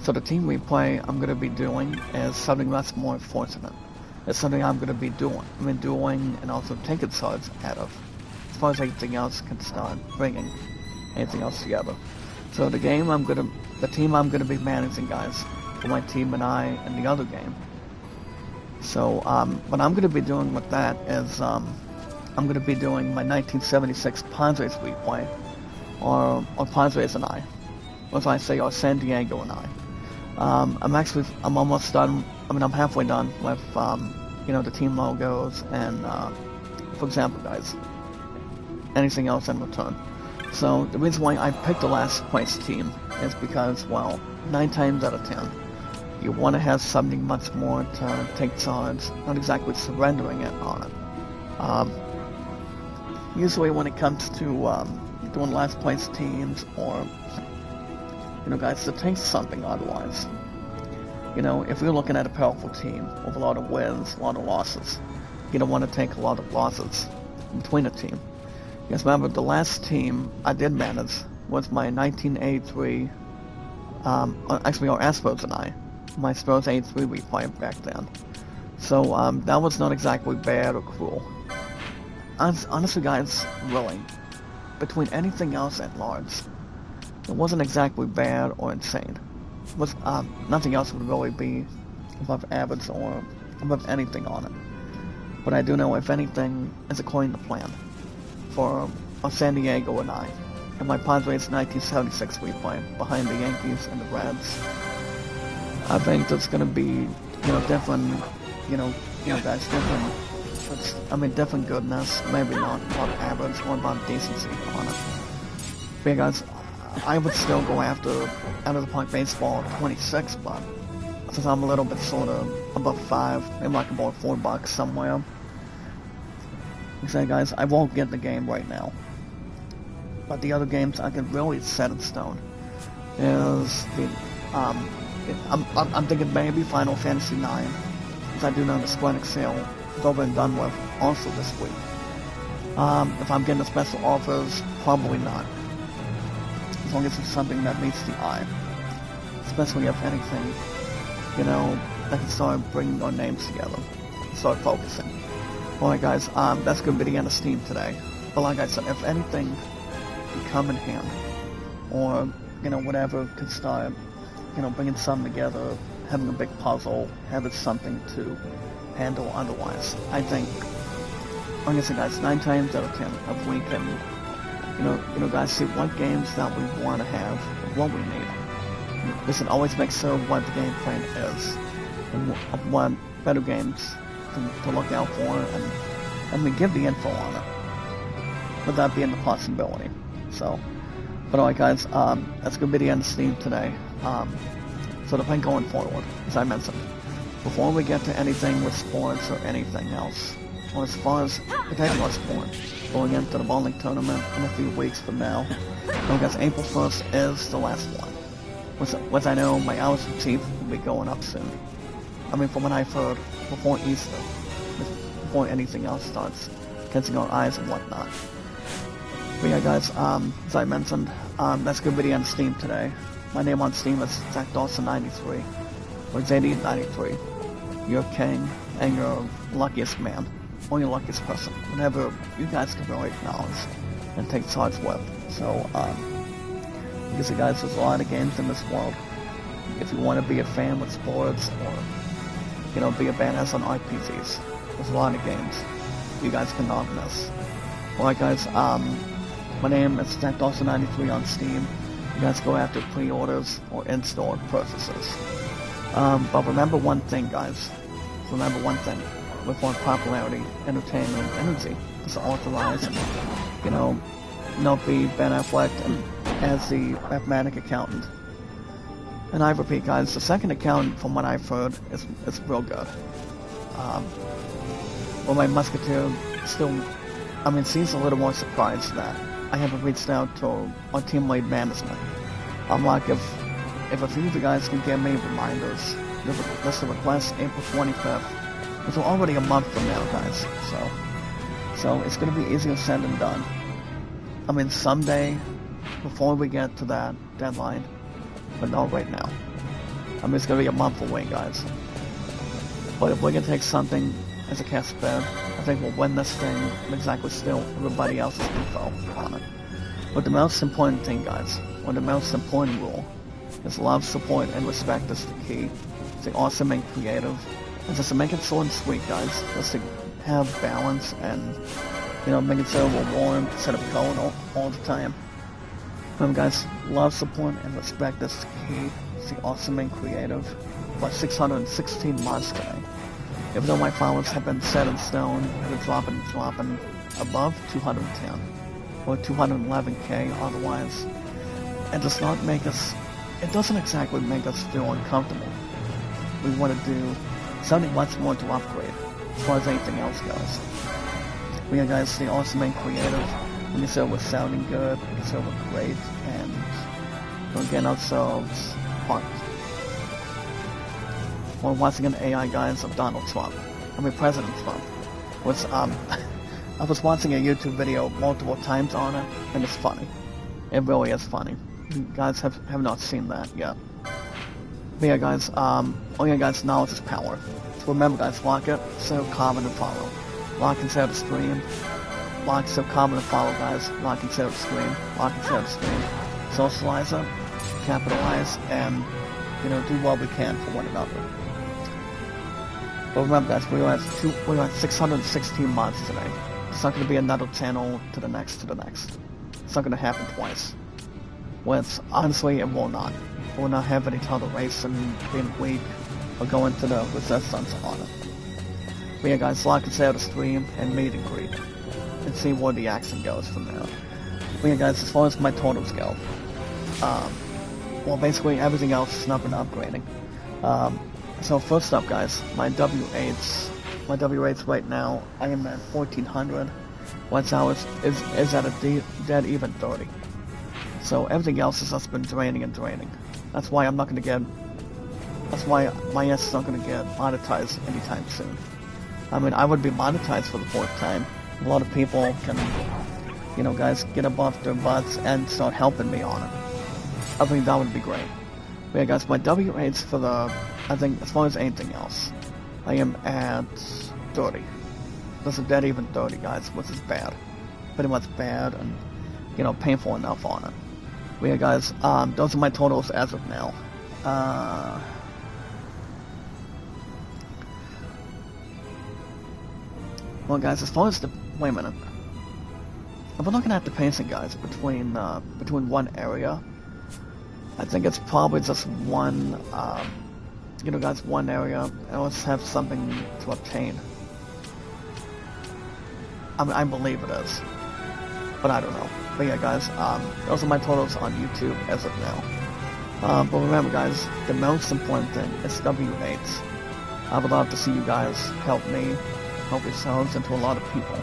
S1: So the team we play, I'm gonna be doing is something that's more fortunate. It's something I'm gonna be doing. And also taking sides out of, as far as anything else can start bringing anything else together. So the team I'm gonna be managing, guys, for my team and I in the other game. So what I'm going to be doing with that is I'm going to be doing my 1976 Padres replay, or Padres and I, or as I say, or San Diego and I. I'm almost done. I'm halfway done with you know, the team logos and for example, guys, anything else in return. So the reason why I picked the last place team is because, well, 9 times out of 10. You want to have something much more to take charge, not exactly surrendering it on it. Usually when it comes to doing last place teams, or, you know, guys, it takes something otherwise. You know, if you're looking at a powerful team with a lot of wins, a lot of losses, you don't want to take a lot of losses between a team. Because remember, the last team I did manage was my 1983, actually our Astros and I. My Spurs 83 replay back then. So that was not exactly bad or cruel. Honestly, guys, really, between anything else at large, it wasn't exactly bad or insane. It was nothing else would really be above average or above anything on it. But I do know, if anything, is according to plan for San Diego and I, and my Padres 1976 replay behind the Yankees and the Reds. I think that's gonna be, you know, different, guys, different goodness, maybe not about average or about decency on it. But yeah, guys, I would still go after out of the park baseball 26, but since I'm a little bit sort of above 5, maybe like about $4 somewhere. Like I say, guys, I won't get the game right now, but the other games I can really set in stone is the I'm thinking maybe Final Fantasy IX, because I do know the Square Enix sale is over and done with also this week. If I'm getting the special offers, probably not. As long as it's something that meets the eye. Especially if anything, you know, that can start bringing our names together. Start focusing. Alright guys, that's going to be the end of Steam today. But like I said, if anything can come in hand, or, you know, whatever could start, you know, bringing something together, having a big puzzle, having something to handle otherwise. I think, like I said, guys, 9 times out of 10, if we can, you know, guys, see what games that we want to have, what we need. Listen, always make sure what the game plan is, and what better games to look out for, and we give the info on it, with that being the possibility. So, but alright guys, that's going to be the end of Steam today. So the plan going forward, as I mentioned, before we get to anything with sports or anything else, or as far as particular sport, going into the bowling tournament in a few weeks from now, I guess April 1st is the last one. Which I know my hours of teeth will be going up soon. I mean, from what I've heard, before Easter, before anything else starts catching our eyes and whatnot. But yeah guys, as I mentioned, that's going to be the end of Steam today. My name on Steam is Zach Dawson93, or ZD93. You're king, and you're luckiest man, or your luckiest person, whatever you guys can really acknowledge and take charge with. So, because you guys, there's a lot of games in this world. If you want to be a fan with sports, or, you know, be a badass on RPGs, there's a lot of games you guys cannot miss. Alright guys, my name is Zach Dawson93 on Steam. You guys go after pre-orders or in-store purchases. But remember one thing, guys. Remember one thing. With more popularity, entertainment, and energy is authorized, and, you know, not be Ben Affleck and as the mathematic accountant. And I repeat, guys, the second account, from what I've heard, is real good. Well, my Musketeer still, seems a little more surprised that I haven't reached out to our team lead management. I'm like, if a few of you guys can give me reminders, that's the request, April 25th. It's already a month from now, guys, so it's going to be easier said than done. Someday, before we get to that deadline, but not right now. It's going to be a month away, guys. But if we can take something as a cast bed, I think we'll win this thing and exactly steal everybody else's info on it. But the most important thing, guys, or the most important rule, is love, support, and respect is the key. It's awesome and creative. And just to make it short and sweet, guys. Just to have balance and, make it so we're warm instead of cold all the time. Guys, love, support, and respect is the key. It's awesome and creative. About 616 mods today. Even though my followers have been set in stone, they're dropping above 210 or 211k otherwise. It does not make us. It doesn't exactly make us feel uncomfortable. We want to do something much more to upgrade, as far as anything else goes. We are, guys, the awesome and creative. We can say we're sounding good, we can say we're great, and we're getting ourselves pumped. Well, once again, AI, guys, of Donald Trump. President Trump. I was watching a YouTube video multiple times on it, and it's funny. It really is funny. You guys have not seen that yet. But yeah, guys, guys, knowledge is power. So remember, guys, like it, so comment and follow. Like and share the stream. Like, so comment and follow, guys. Like and share the stream. Like and share the stream. Socialize it, capitalize, and, do what we can for one another. But remember, guys, we're at 616 mods today. It's not going to be another channel to the next to the next. It's not going to happen twice. Which, honestly, it will not. We'll not have any other race and being weak or go into the resistance on it. But yeah, guys, like and share the stream and meet and greet. And see where the action goes from there. But yeah, guys, as far as my totals go, well, basically everything else is not been upgrading. So first up, guys, my W8s right now, I am at 1400. What's ours is at a dead even 30. So everything else has just been draining and draining. That's why I'm not going to get. That's why my ass is not going to get monetized anytime soon. I would be monetized for the 4th time. A lot of people can, guys, get above their butts and start helping me on it. I think that would be great. But yeah, guys, my W8s for the, I think, as far as anything else, I am at 30. That's a dead even 30, guys, which is bad. Pretty much bad and, painful enough on it. But yeah, guys, those are my totals as of now. Well, guys, as far as the, wait a minute. If we're looking at the pacing, guys, between one area, I think it's probably just one, guys, one area, and let's have something to obtain. I believe it is, but I don't know. But yeah, guys, those are my totals on YouTube as of now. But remember, guys, the most important thing is W8s. I would love to see you guys help me, help yourselves, and to a lot of people.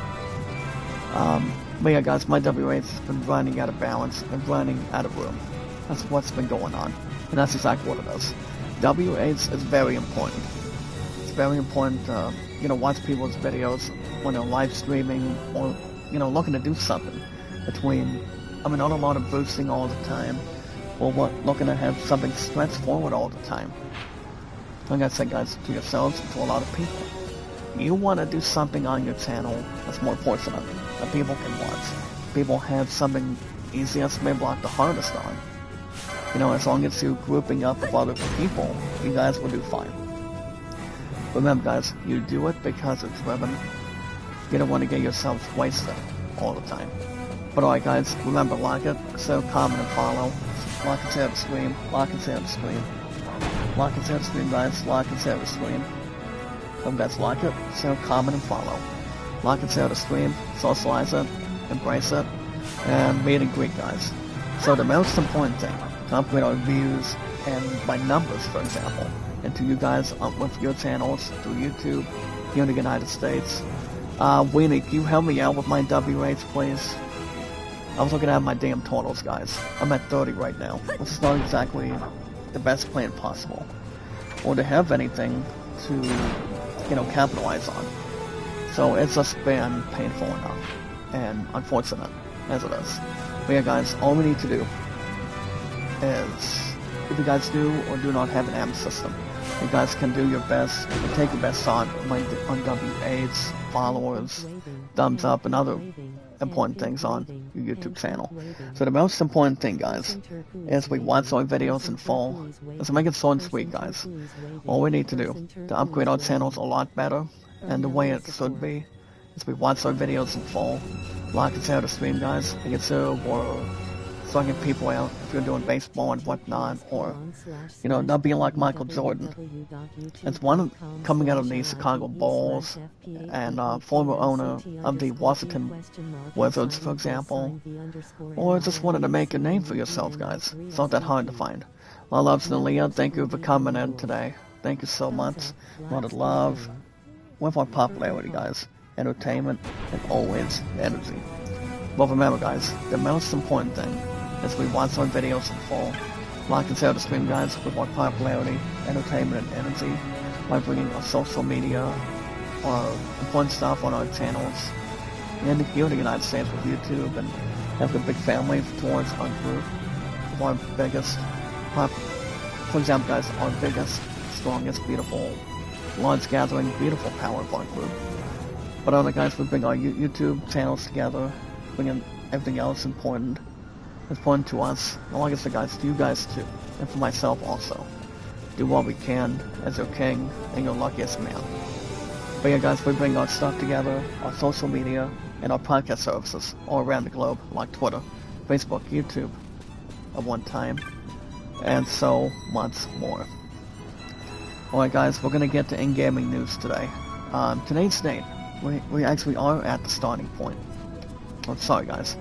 S1: But yeah, guys, my W8's has been running out of balance and running out of room. That's what's been going on, and that's exactly what it is. W8s is very important. It's very important to, watch people's videos when they're live streaming or, looking to do something between, not a lot of boosting all the time, or looking to have something stretched forward all the time. Like I said, guys, to yourselves and to a lot of people. You want to do something on your channel that's more fortunate, that people can watch. People have something easiest, maybe like the hardest on. As long as you're grouping up with other people, you guys will do fine. Remember, guys, you do it because it's driven. You don't want to get yourselves wasted all the time. But alright, guys, remember, like it, so comment and follow. Like and share the stream, like and share the stream. Like and share the stream, guys, like and share the stream. Hope you guys like it, so comment and follow. Like and share the stream, socialize it, embrace it, and meet and greet, guys. So the most important thing, to upgrade our views and by numbers, for example, into you guys with your channels through YouTube here in the United States. Weenie, can you help me out with my W rates, please? I was looking at my damn totals, guys. I'm at 30 right now, which is not exactly the best plan possible, or to have anything to, you know, capitalize on. So it's just been painful enough, and unfortunate as it is. But yeah, guys, all we need to do is, if you guys do or do not have an AM system, you guys can do your best and take your best on W8s, followers, thumbs up, and other important things on your YouTube channel. So the most important thing, guys, is we watch our videos in full. Let's make it short and sweet, guys. All we need to do to upgrade our channels a lot better, and the way it should be, is we watch our videos in full, like and share the stream, guys, and get so we're sucking people out if you're doing baseball and whatnot, or, you know, not being like Michael Jordan. It's one coming out of the Chicago Bulls and former owner of the Washington Wizards, for example, or just wanted to make a name for yourself, guys. It's not that hard to find. My loves to Leah, thank you for coming in today. Thank you so much. A lot of love. With our popularity, guys, entertainment, and always energy. But remember, guys, the most important thing is we watch our videos in full, like and share the stream, guys, with our popularity, entertainment, and energy, by bringing our social media, our important stuff on our channels, and here in the United States with YouTube, and have a big family towards our group, of our biggest, for example, guys, our biggest, strongest, beautiful, large gathering, beautiful power of our group. But other guys, we bring our YouTube channels together, bringing everything else important to us, and like I said, guys, to you guys too, and for myself also. Do what we can as your king and your luckiest man. But yeah, guys, we bring our stuff together, our social media, and our podcast services all around the globe, like Twitter, Facebook, YouTube, at one time, and so much more. Alright, guys, we're gonna get to in-gaming news today. Today's date, we actually are at the starting point. Oh, sorry, guys.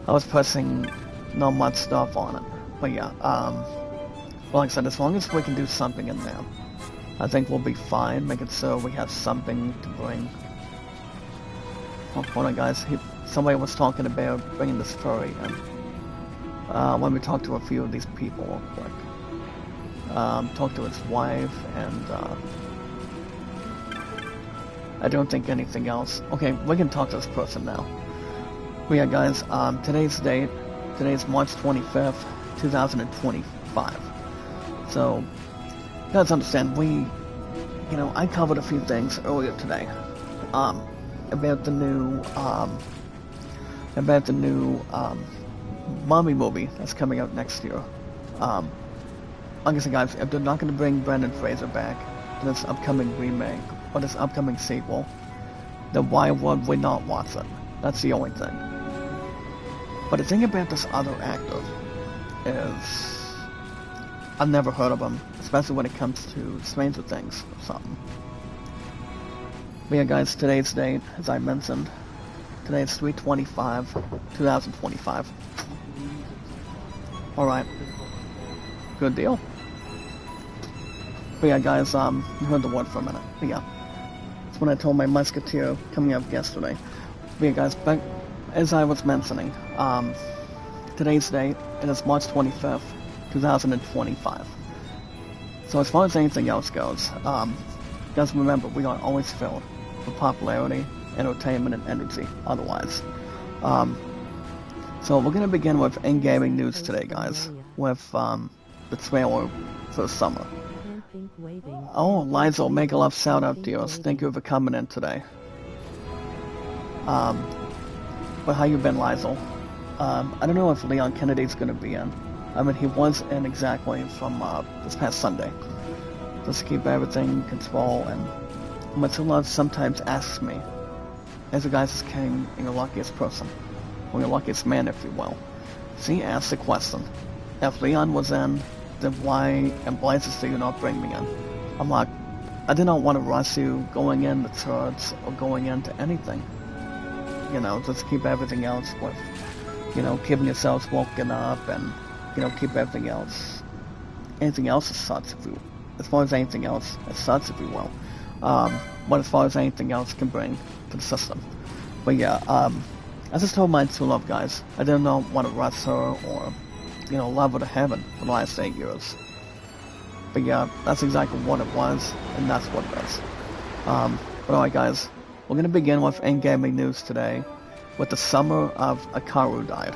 S1: I was pressing not much stuff on it. But yeah, well, like I said, as long as we can do something in there, I think we'll be fine, making sure we have something to bring. Oh, hold on, guys. Somebody was talking about bringing this furry in. Let me talk to a few of these people real quick. Talk to his wife, and I don't think anything else. Okay, we can talk to this person now. But yeah, guys, today's March 25th, 2025. So, you guys understand, I covered a few things earlier today, about the new Mommy movie that's coming out next year. Like I said, guys, if they're not going to bring Brendan Fraser back to this upcoming remake, or this upcoming sequel, then why would we not watch it? That's the only thing. But the thing about this other actor is, I've never heard of him, especially when it comes to Stranger Things or something. But yeah, guys, today's date, as I mentioned, today is 3/25/2025. Alright. Good deal. But yeah, guys, you heard the word for a minute. But yeah, that's when I told my musketeer coming up yesterday. But yeah, guys, back as I was mentioning, today's date, it is March 25th, 2025. So as far as anything else goes, guys, remember, we are always filled with popularity, entertainment, and energy, otherwise. So we're going to begin with in-gaming news today, guys, with the trailer for the summer. Oh, Liza, make a love shout out to us. Thank you for coming in today. But how you been, Liza? I don't know if Leon Kennedy's going to be in. I mean, he was in exactly from this past Sunday. Just to keep everything in control, and my true love sometimes asks me, as the guy's king and your luckiest person, or your luckiest man, if you will. She asked the question, if Leon was in, then why in blazes do you not bring me in? I'm like, I did not want to rush you going into church or going into anything. Just keep everything else with, keeping yourselves woken up and, keep everything else anything else as such, as far as anything else as such, if you will. But as far as anything else can bring to the system. But yeah, I just told my true love, guys. I didn't know want to rush her or, you know, love her to heaven for the last 8 years. But yeah, that's exactly what it was, and that's what it is. But alright, guys, we're gonna begin with in-gaming news today, with the summer of Hikaru died.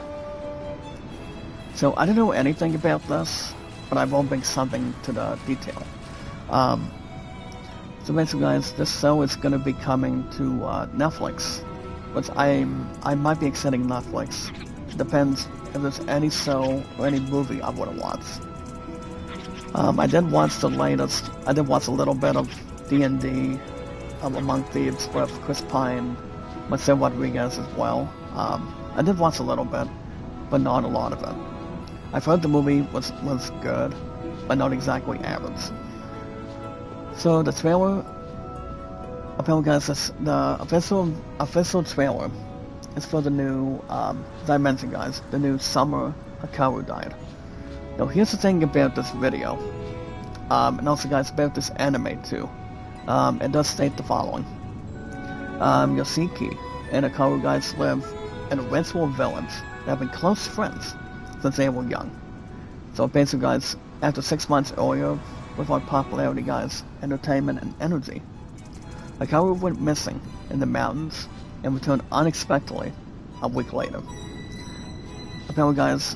S1: So I don't know anything about this, but I will bring something to the detail. So basically, guys, this show is going to be coming to Netflix, which I might be extending Netflix. It depends if there's any show or any movie I want to watch. I did watch the latest. I did watch a little bit of D&D Among Thieves with Chris Pine, Marcel Rodriguez as well. I did watch a little bit, but not a lot of it. I've heard the movie was good, but not exactly average. So the trailer, apparently, guys, the official trailer is for the new, as I mentioned, guys, the new Summer Hikaru died. Now here's the thing about this video, and also, guys, about this anime too. It does state the following. Yoshiki and Hikaru, guys, live in a ritual village that have been close friends since they were young. So basically, guys, after 6 months earlier, with our popularity, guys, entertainment, and energy, Hikaru went missing in the mountains and returned unexpectedly a week later. Apparently, guys,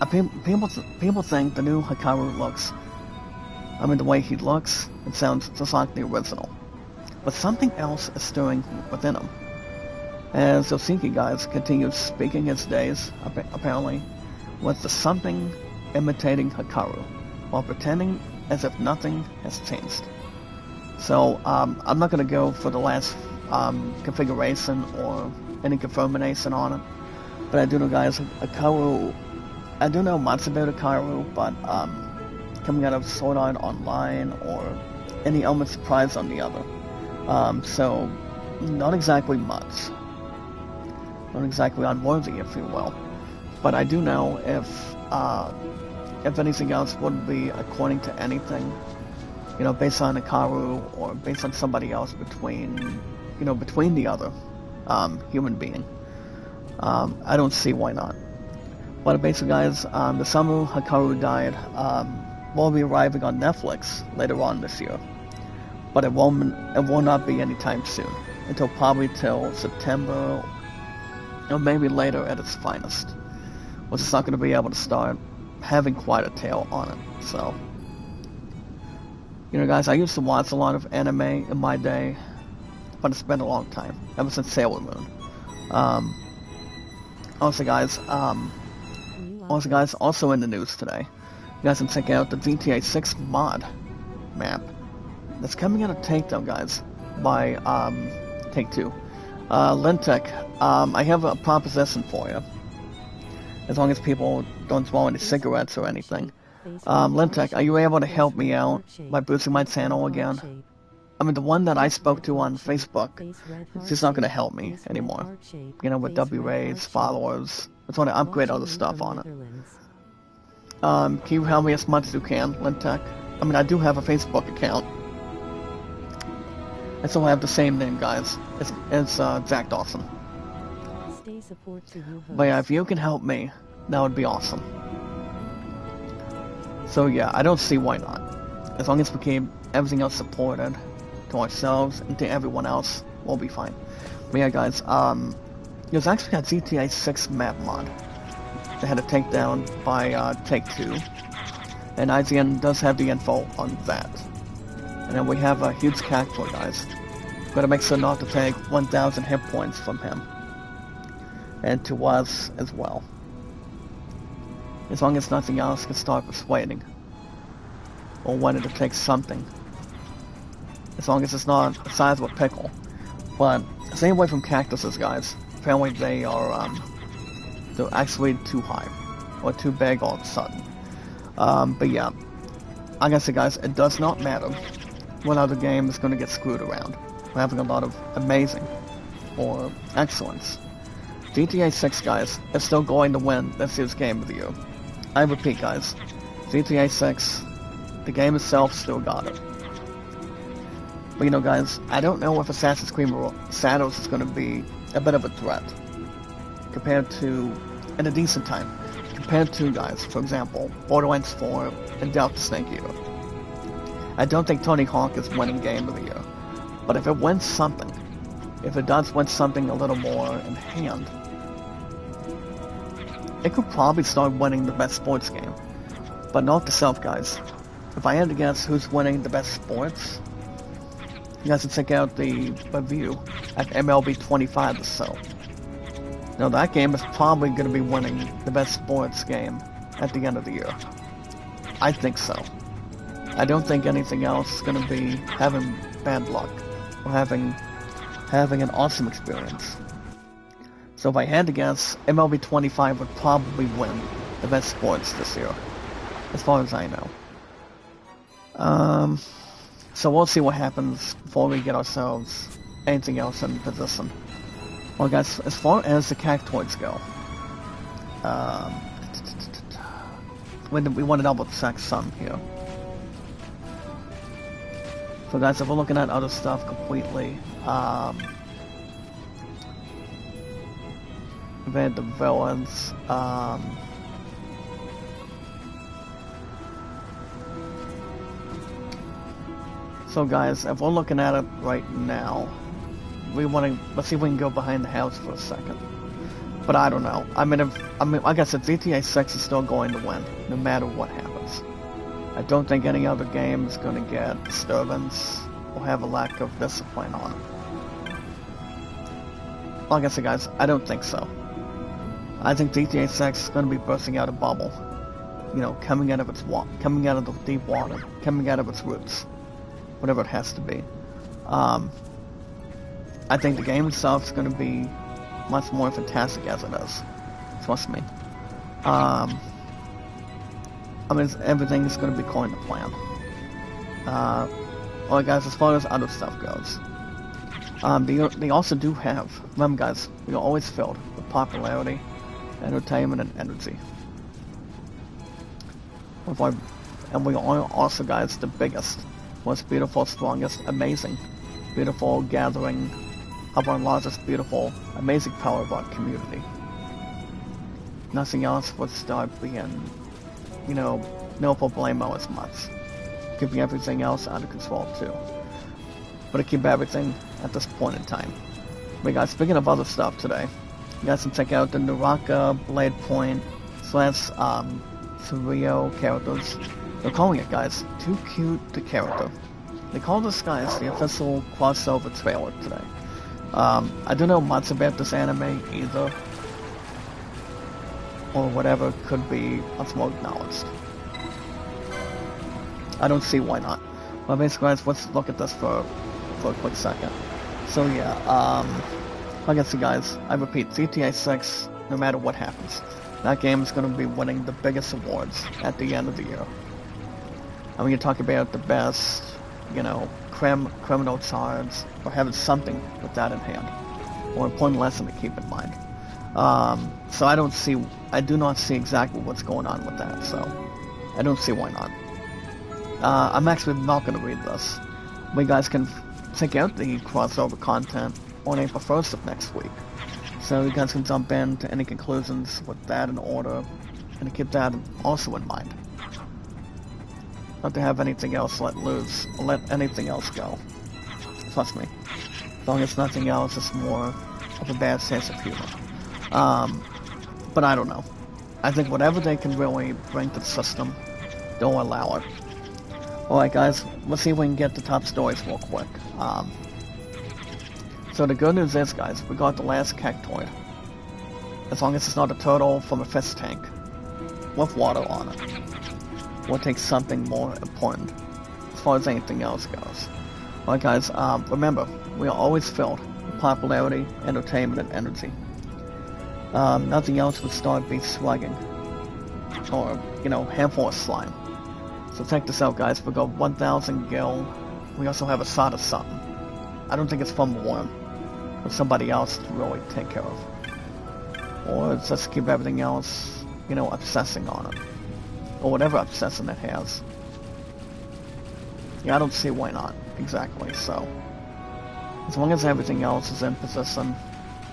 S1: people think the new Hikaru looks, the way he looks, it sounds just like the original. But something else is stirring within him. As Yoshiki, guys, continues speaking his days, apparently, with the something imitating Hikaru, while pretending as if nothing has changed. So, I'm not going to go for the last configuration or any confirmation on it, but I do know, guys, Hikaru, I don't know much about Hikaru, but coming out of Sword Art Online or any Element Surprise on the other. So, not exactly much. Not exactly unworthy, if you will. But I do know if anything else would be according to anything, you know, based on Hikaru or based on somebody else between the other human being. I don't see why not. But basically, guys, the summer Hikaru died will be arriving on Netflix later on this year. But it will not be anytime soon, until probably till September, or maybe later at its finest. Which is not going to be able to start having quite a tail on it. So, you know, guys, I used to watch a lot of anime in my day, but it's been a long time, ever since Sailor Moon. Also, guys, also in the news today, you guys can check out the GTA 6 mod map that's coming out of Take-Two, guys, by Take-Two. Lintech, I have a proposition for you. As long as people don't smoke any cigarettes or anything. Lintech, are you able to help me out by boosting my channel again? The one that I spoke to on Facebook, it's just not going to help me anymore. You know, with W-rays, followers, I just want to upgrade other stuff on it. Can you help me as much as you can, Lintech? I do have a Facebook account. I still have the same name, guys. It's Jack Dawson. But yeah, if you can help me, that would be awesome. So yeah, I don't see why not. As long as we keep everything else supported to ourselves and to everyone else, we'll be fine. But yeah, guys, there's actually a GTA 6 map mod that had a takedown by Take-Two, and IGN does have the info on that. And then we have a huge character, guys. Gotta make sure not to take 1,000 hit points from him. And to us as well. As long as nothing else can start persuading. Or wanting to take something. As long as it's not the size of a pickle. But stay away from cactuses, guys. Apparently they are, they're actually too high. Or too big all of a sudden. But yeah. Like I said, guys, it does not matter what other game is going to get screwed around. We're having a lot of amazing or excellence. GTA 6, guys, is still going to win this year's Game of the Year. I repeat, guys, GTA 6, the game itself still got it. But you know, guys, I don't know if Assassin's Creed Shadows is going to be a bit of a threat compared to, in a decent time, compared to, guys, for example, Borderlands 4 and Delta Snake Eater. I don't think Tony Hawk is winning Game of the Year, but if it wins something, if it does win something a little more in hand, it could probably start winning the best sports game. But note to self, guys, if I had to guess who's winning the best sports, you guys can check out the review at MLB 25 or so. Now that game is probably going to be winning the best sports game at the end of the year. I think so. I don't think anything else is going to be having bad luck or having an awesome experience. So if I had to guess, MLB 25 would probably win the best sports this year, as far as I know. So we'll see what happens before we get ourselves anything else in position. Well, guys, as far as the cactoids go, we want to double check some here. So guys, if we're looking at other stuff completely, we've had the villains, so guys, if we're looking at it right now, let's see if we can go behind the house for a second. But I don't know. Like I said, GTA 6 is still going to win, no matter what happens. I don't think any other game is going to get disturbance or have a lack of discipline on it. Like I said, guys, I don't think so. I think GTA 6 is going to be bursting out a bubble. You know, coming out of the deep water, coming out of its roots. Whatever it has to be. I think the game itself is going to be much more fantastic as it is. Trust me. Everything is going to be according to plan. Well, guys, as far as other stuff goes, they also do have, remember guys, we are always filled with popularity, entertainment, and energy. And we are also, guys, the biggest, most beautiful, strongest, amazing, beautiful gathering of our largest, beautiful, amazing power of our community. Nothing else would start being, you know, no problemo as much. Keeping everything else under control too. But to keep everything at this point in time. But guys, speaking of other stuff today, you guys can check out the Naraka Blade Point / Surreal characters. They're calling it, guys, Too Cute to Character. They call this, guys, the official crossover trailer today. I don't know much about this anime either, or whatever could be much more acknowledged. I don't see why not. Well, basically, guys, let's look at this for a quick second. So yeah, like I said, guys, I repeat, GTA 6, no matter what happens, that game is going to be winning the biggest awards at the end of the year. And when you talk about the best, you know, criminal charge, or having something with that in hand, or an important lesson to keep in mind. So I do not see exactly what's going on with that, so I don't see why not. I'm actually not going to read this. We guys can check out the crossover content on April 1st of next week. So you guys can jump into any conclusions with that in order, and keep that also in mind. Not to have anything else let loose, or let anything else go. Trust me. As long as nothing else, it's more of a bad sense of humor. But I don't know. I think whatever they can really bring to the system, they'll allow it. Alright guys, let's see if we can get the top stories real quick. So the good news is, guys, we got the last cactoid. As long as it's not a turtle from a fish tank with water on it. We'll take something more important as far as anything else goes. Alright guys, remember, we are always filled with popularity, entertainment, and energy. Nothing else would start be slugging. Or, you know, handful of slime. So check this out, guys. We got 1,000 gil. We also have a side of something. I don't think it's from a worm. Or somebody else to really take care of. Or just keep everything else, you know, obsessing on it. or whatever obsession it has. Yeah, I don't see why not, exactly, so. As long as everything else is in position,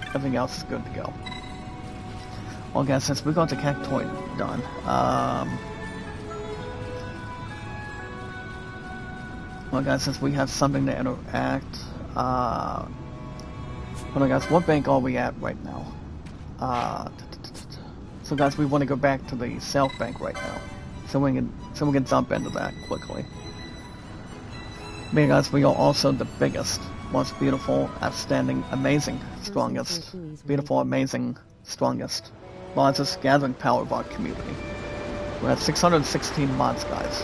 S1: everything else is good to go. Well guys, since we got the cactoid done, well guys, since we have something to interact, hold on guys, what bank are we at right now? So guys, we want to go back to the South Bank right now, so we can jump into that quickly. Guys, we are also the biggest, most beautiful, outstanding, amazing, strongest, beautiful, amazing, strongest, largest gathering power of our community. We're at 616 mods, guys,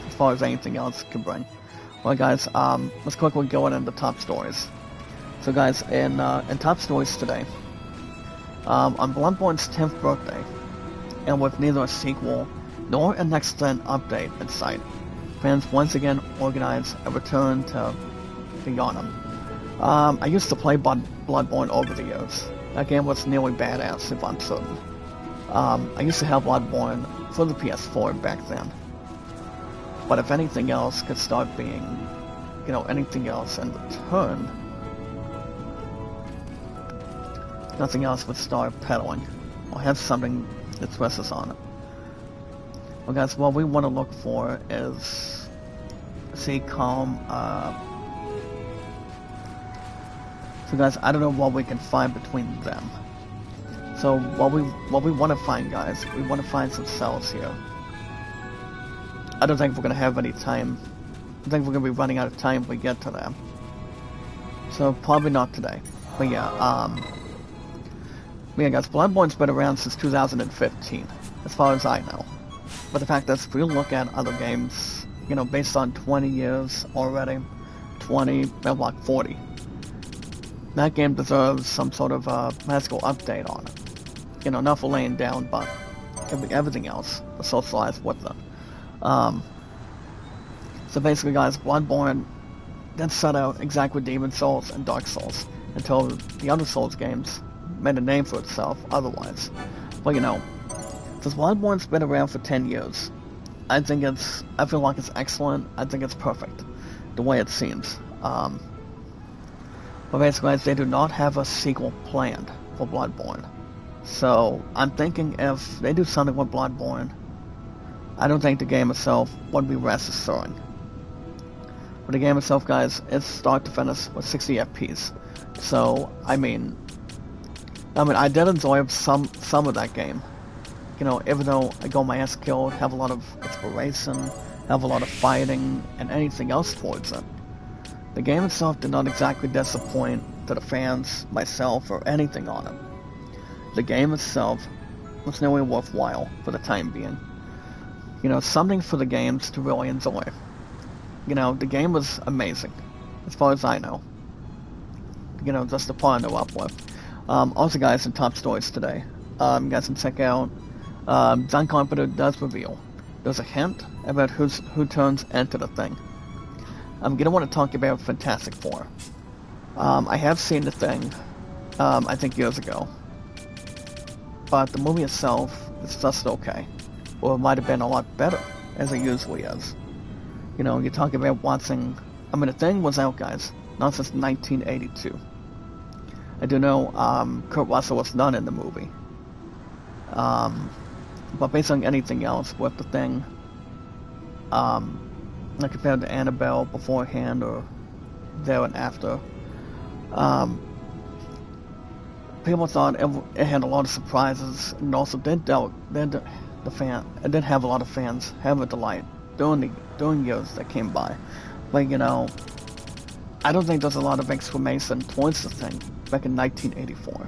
S1: as far as anything else can bring. Well, guys, let's quickly go into top stories. So, guys, in top stories today, on Bloodborne's 10th birthday, and with neither a sequel nor a next-gen update in sight, fans once again organize a return to the Yharnam. I used to play Bloodborne over the years. That game was nearly badass, if I'm certain. I used to have Bloodborne for the PS4 back then. But if anything else could start being, you know, anything else in return, nothing else would start peddling, or have something that stresses on it. Well guys, what we want to look for is, so guys, I don't know what we can find between them. So what we want to find, guys, we want to find some cells here. I don't think we're going to have any time. I think we're going to be running out of time if we get to them. So probably not today. But yeah, guys, Bloodborne's been around since 2015, as far as I know. But the fact is, if we look at other games, you know, based on 20 years already, 20, maybe like 40, that game deserves some sort of magical update on it. You know, not for laying down, but everything else socialized with it. So basically, guys, Bloodborne then set out exactly Demon Souls and Dark Souls until the other Souls games made a name for itself otherwise. But you know, since Bloodborne's been around for 10 years, I feel like it's excellent. I think it's perfect, the way it seems. But basically, guys, they do not have a sequel planned for Bloodborne. So I'm thinking if they do something with Bloodborne, I don't think the game itself would be registering. But the game itself, guys, it's start to finish with 60 FPS. So I mean, I did enjoy some of that game. You know, even though I got my ass killed, have a lot of exploration, have a lot of fighting, and anything else towards it. The game itself did not exactly disappoint to the fans, myself, or anything on it. The game itself was nearly worthwhile for the time being. You know, something for the games to really enjoy. You know, the game was amazing, as far as I know. You know, just to partner up with. Also, guys, in top stories today, you guys can check out, John Carpenter does reveal there's a hint about who turns into the Thing. I'm gonna want to talk about Fantastic Four. I have seen the Thing, I think years ago, but the movie itself is just okay, or it might have been a lot better, as it usually is. You know, you're talking about watching. The Thing was out, guys, not since 1982. I do know Kurt Russell was none in the movie. But based on anything else with the Thing, like compared to Annabelle beforehand or there and after, people thought it had a lot of surprises, and also it did have a lot of fans have a delight during years that came by. But you know, I don't think there's a lot of exclamation towards the Thing back in 1984.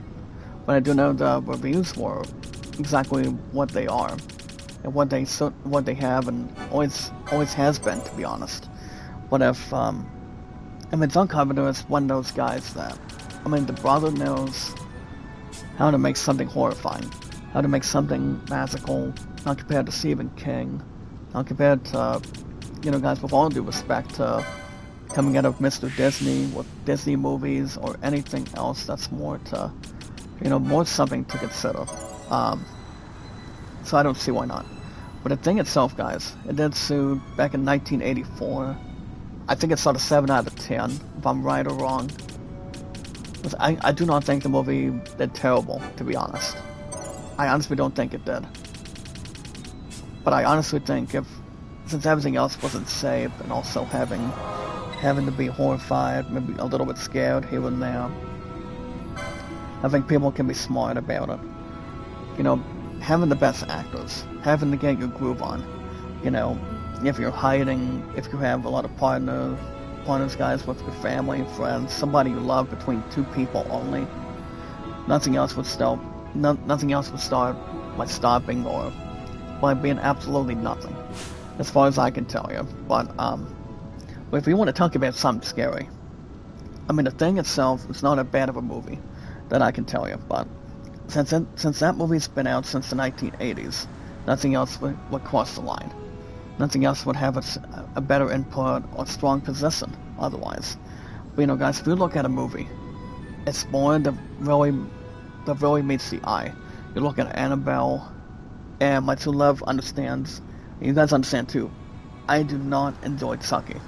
S1: But I do know the reviews were exactly what they are, and what they have, and always has been, to be honest. But if John Carpenter is one of those guys that, the brother knows how to make something horrifying, how to make something magical, not compared to Stephen King, not compared to, you know, guys, with all due respect to coming out of Mr. Disney with Disney movies or anything else that's more to, you know, more something to consider. So I don't see why not. But the thing itself, guys, it did sue back in 1984. I think it sort of 7 out of 10, if I'm right or wrong. I do not think the movie did terrible, to be honest. I honestly don't think it did. But I honestly think since everything else wasn't safe, and also having to be horrified, maybe a little bit scared here and there, I think people can be smart about it. You know, having the best actors, having to get your groove on. You know, if you're hiding, if you have a lot of partners, guys, with your family, friends, somebody you love between 2 people only, nothing else would start by stopping or by being absolutely nothing, as far as I can tell you. But if you want to talk about something scary, I mean, the thing itself is not that bad of a movie, that I can tell you. But since that movie's been out since the 1980s, nothing else would cross the line. Nothing else would have a better input or strong position otherwise. But, you know, guys, if you look at a movie, it's more that really meets the eye. You look at Annabelle, and my true love understands, and you guys understand too, I do not enjoy Chucky.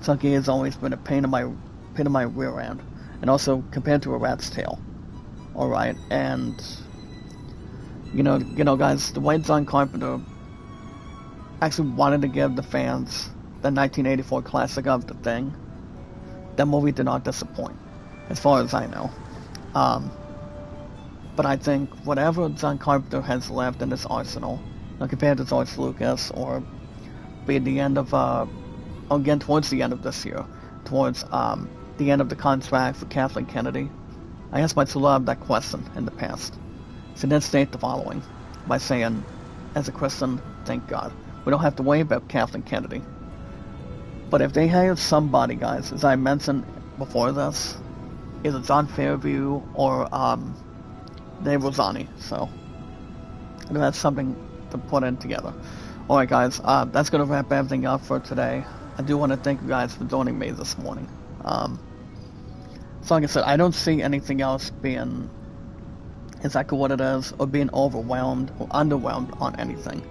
S1: Chucky has always been a pain in my rear end, and also compared to a rat's tail. Alright, and you know, guys, the way John Carpenter actually wanted to give the fans the 1984 classic of The Thing, that movie did not disappoint, as far as I know. But I think whatever John Carpenter has left in his arsenal, compared to George Lucas, or be at the end of, again towards the end of this year, towards the end of the contract for Kathleen Kennedy, I asked my true love that question in the past. She did state the following, by saying, as a Christian, thank God, we don't have to worry about Kathleen Kennedy. But if they have somebody, guys, as I mentioned before this, either John Fairview or Dave Rosani, so I know that's something to put in together. Alright, guys, that's going to wrap everything up for today. I do want to thank you guys for joining me this morning. So like I said, I don't see anything else being exactly what it is, or being overwhelmed or underwhelmed on anything.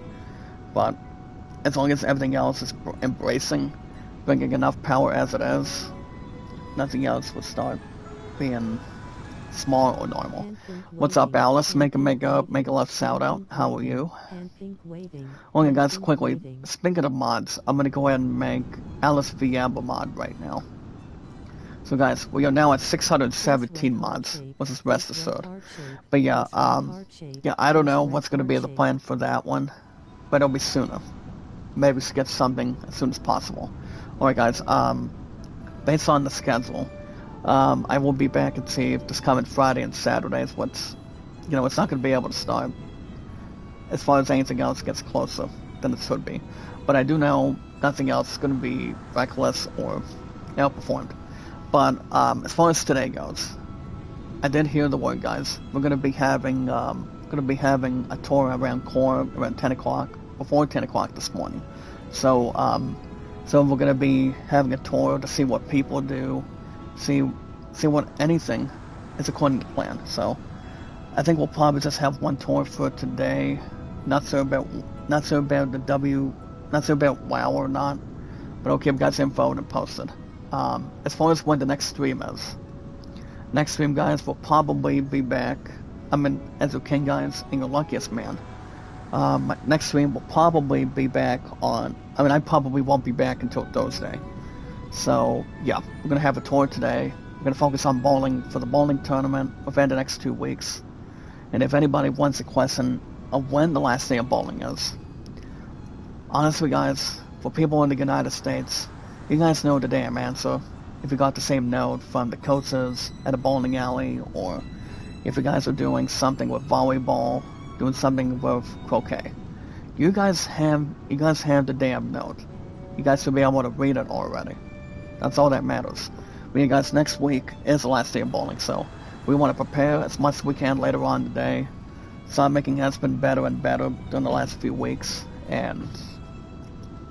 S1: But as long as everything else is embracing, bringing enough power as it is, nothing else would start being small or normal. What's up, Alice? Make a left shout out. How are you? Okay, guys, quickly, speaking of mods, I'm gonna go ahead and make Alice Viamba mod right now. So guys, we are now at 617 mods, which is rest assured. But yeah, I don't know what's gonna be the plan for that one, but it'll be sooner. Maybe we should get something as soon as possible. Alright, guys, based on the schedule, I will be back and see if this coming Friday and Saturday is what's, it's not going to be able to start as far as anything else gets closer than it should be. But I do know nothing else is going to be reckless or outperformed. But as far as today goes, I did hear the word, guys. We're going to be having a tour around core around 10 o'clock, before 10 o'clock this morning. So we're going to be having a tour to see what people do, see what anything is according to plan. So I think we'll probably just have one tour for today. Not sure about WoW or not, but okay, I've got some info and posted. As far as when the next stream is, guys, will probably be back. As a king, guys, and your luckiest man. My next stream will probably be back on. I probably won't be back until Thursday. So yeah, we're gonna have a tour today. We're gonna focus on bowling for the bowling tournament within the next 2 weeks. And if anybody wants a question of when the last day of bowling is, honestly, guys, for people in the United States, you guys know the damn answer. If you got the same note from the coaches at a bowling alley, or if you guys are doing something with volleyball, doing something with croquet, you guys have the damn note. You guys should be able to read it already. That's all that matters. But you guys, next week is the last day of bowling, so we want to prepare as much as we can later on today. Sound making has been better and better during the last few weeks, and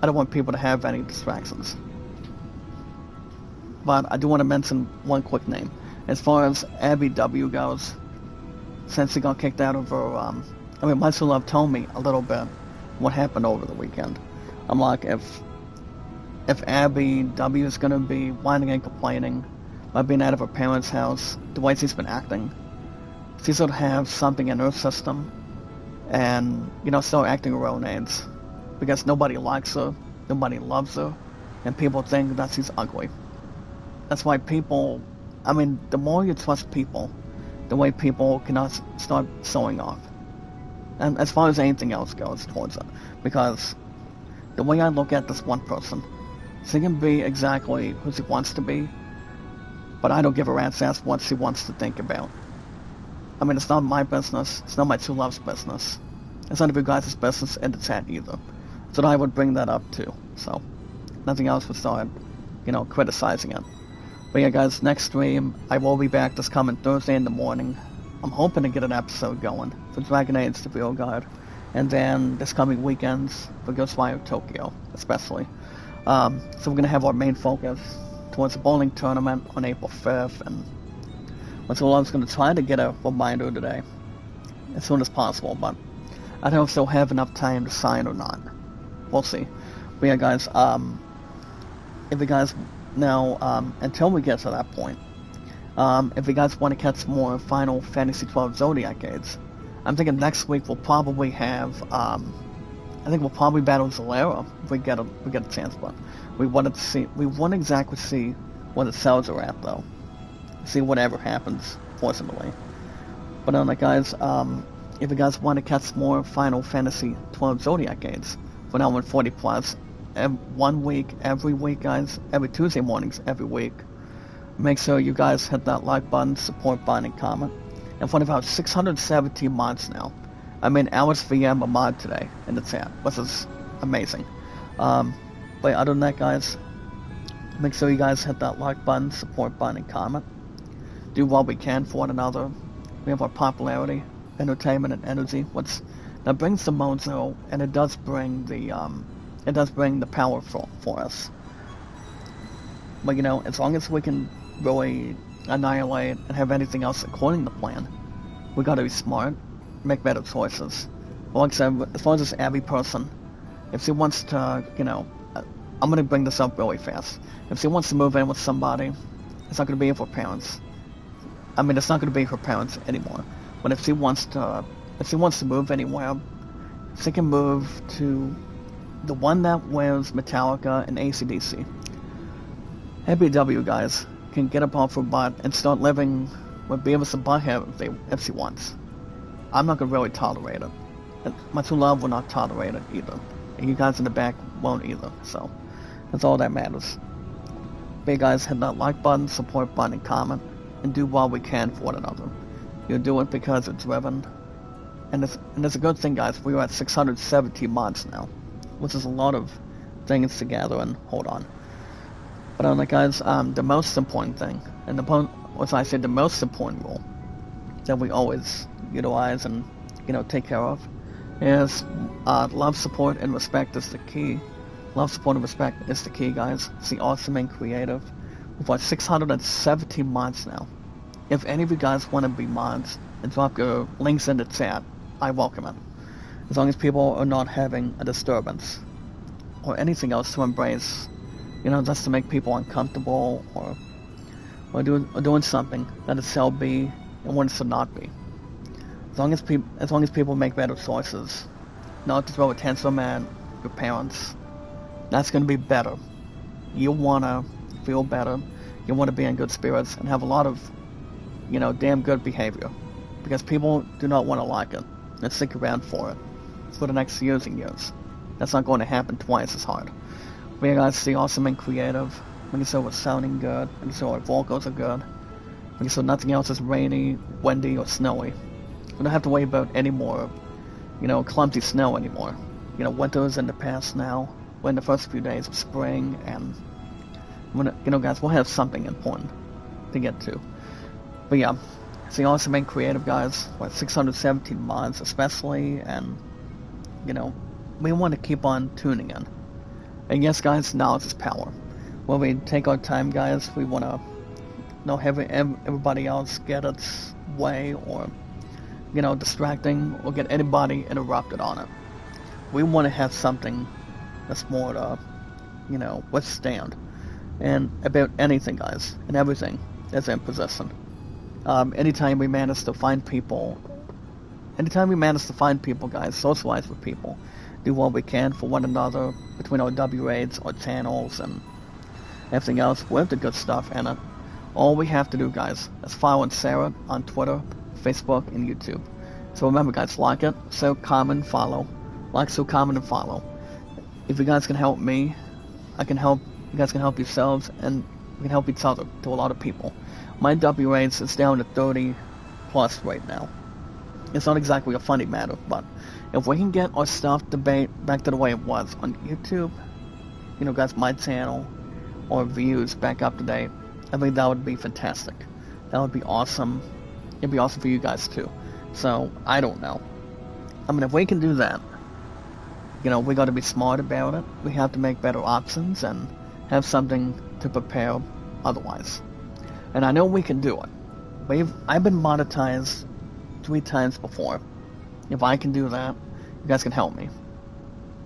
S1: I don't want people to have any distractions. But I do want to mention one quick name. As far as Abby W goes, since she got kicked out of her, my true love told me a little bit what happened over the weekend. I'm like, if Abby W is gonna be whining and complaining about being out of her parents' house, the way she's been acting, she's gonna have something in her system, and start acting her own age, because nobody likes her, nobody loves her, and people think that she's ugly. That's why people, the more you trust people, the way people cannot start showing off. And as far as anything else goes towards it. Because the way I look at this one person, she can be exactly who she wants to be, but I don't give a rat's ass what she wants to think about. It's not my business, it's not my true love's business. It's none of you guys' business in the chat either. So I would bring that up too. So, nothing else would start, criticizing it. But yeah, guys, next stream, I will be back this coming Thursday in the morning. I'm hoping to get an episode going for Dragon Age The Real Guide. And then this coming weekends for Ghostwire Tokyo, especially. So we're going to have our main focus towards the bowling tournament on April 5th. And I was going to try to get a reminder today as soon as possible. But I don't know if they'll have enough time to sign or not. We'll see. But yeah, guys, if you guys... Now, until we get to that point, if you guys want to catch more Final Fantasy XII Zodiac aids, I'm thinking next week we'll probably have, I think we'll probably battle Zalera if we get a chance, but we want to exactly see what the cells are at, though. See whatever happens, fortunately. But guys, if you guys want to catch more Final Fantasy XII Zodiac aids, for now 140 plus, 1 week, every week, guys, every Tuesday mornings, every week. Make sure you guys hit that like button, support button, and comment. And for about 617 mods now. Alice VM a mod today in the chat, which is amazing. But other than that, guys, make sure you guys hit that like button, support button, and comment. Do what we can for one another. We have our popularity, entertainment, and energy, which that brings the mojo, and it does bring the power for us. But as long as we can really annihilate and have anything else according to plan, we gotta be smart, make better choices. But like I said, as far as this Abby person, if she wants to, I'm gonna bring this up really fast. If she wants to move in with somebody, it's not gonna be with her parents. It's not gonna be her parents anymore. But if she wants to move anywhere, she can move to the one that wears Metallica and AC/DC. ABW guys can get up off her butt and start living with Beavis and Butthead if she wants. I'm not gonna really tolerate it. And my true love will not tolerate it either. And you guys in the back won't either. So that's all that matters. But you guys hit that like button, support button, and comment, and do what we can for one another. You'll do it because it's driven. And it's a good thing, guys. We're at 617 mods now, which is a lot of things to gather and hold on. But guys, the most important thing, and the most important rule that we always utilize and take care of is love, support, and respect is the key. Love, support, and respect is the key, guys. See awesome and creative. We've got 617 mods now. If any of you guys want to be mods and drop your links in the chat, I welcome it. As long as people are not having a disturbance or anything else to embrace, just to make people uncomfortable or doing something that it shall be and what it should not be. As long as people make better choices, not to throw a tantrum at your parents, that's going to be better. You want to feel better, you want to be in good spirits and have a lot of, damn good behavior. Because people do not want to like it and stick around for it for the next years and years. That's not going to happen twice as hard. But yeah, guys, see awesome and creative. Making sure we're sounding good, making sure our vocals are good, making sure nothing else is rainy, windy, or snowy. We don't have to worry about any more, clumsy snow anymore. Winter's in the past now. We're in the first few days of spring, and guys, we'll have something important to get to. But yeah, see awesome and creative, guys. We're at 617 mods especially, and we want to keep on tuning in. And yes, guys, knowledge is power. When we take our time, guys, we want to have everybody else get its way or distracting or get anybody interrupted on it. we want to have something that's more to, you know, withstand. And about anything, guys, and everything that's in possession. Anytime we manage to find people, guys, socialize with people, do what we can for one another, between our W8s, our channels, and everything else with the good stuff in it. All we have to do, guys, is follow Sarah on Twitter, Facebook, and YouTube. So remember, guys, like it, so comment, follow. Like, so comment, and follow. If you guys can help me, I can help. You guys can help yourselves, and we can help each other to a lot of people. My W8s is down to 30 plus right now. It's not exactly a funny matter, but if we can get our stuff back to the way it was on YouTube, you know, guys, my channel, or views back up to date, I think that would be fantastic. That would be awesome. It'd be awesome for you guys too. So, I don't know. I mean, if we can do that, you know, we got to be smart about it. We have to make better options and have something to prepare otherwise. And I know we can do it. I've been monetized 3 times before. If I can do that, you guys can help me.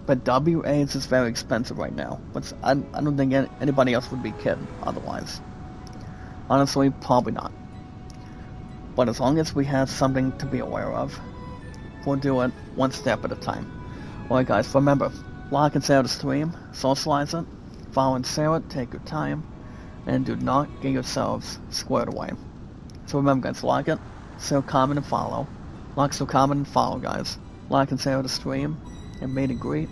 S1: But W8s is very expensive right now. But I don't think anybody else would be kidding otherwise. Honestly, probably not. But as long as we have something to be aware of, we'll do it one step at a time. Alright guys, remember, like and share the stream, socialize it, follow and share it, take your time, and do not get yourselves squared away. So remember guys, like it, share, comment, and follow. Like, so comment, and follow guys. Like and share the stream, and meet and greet.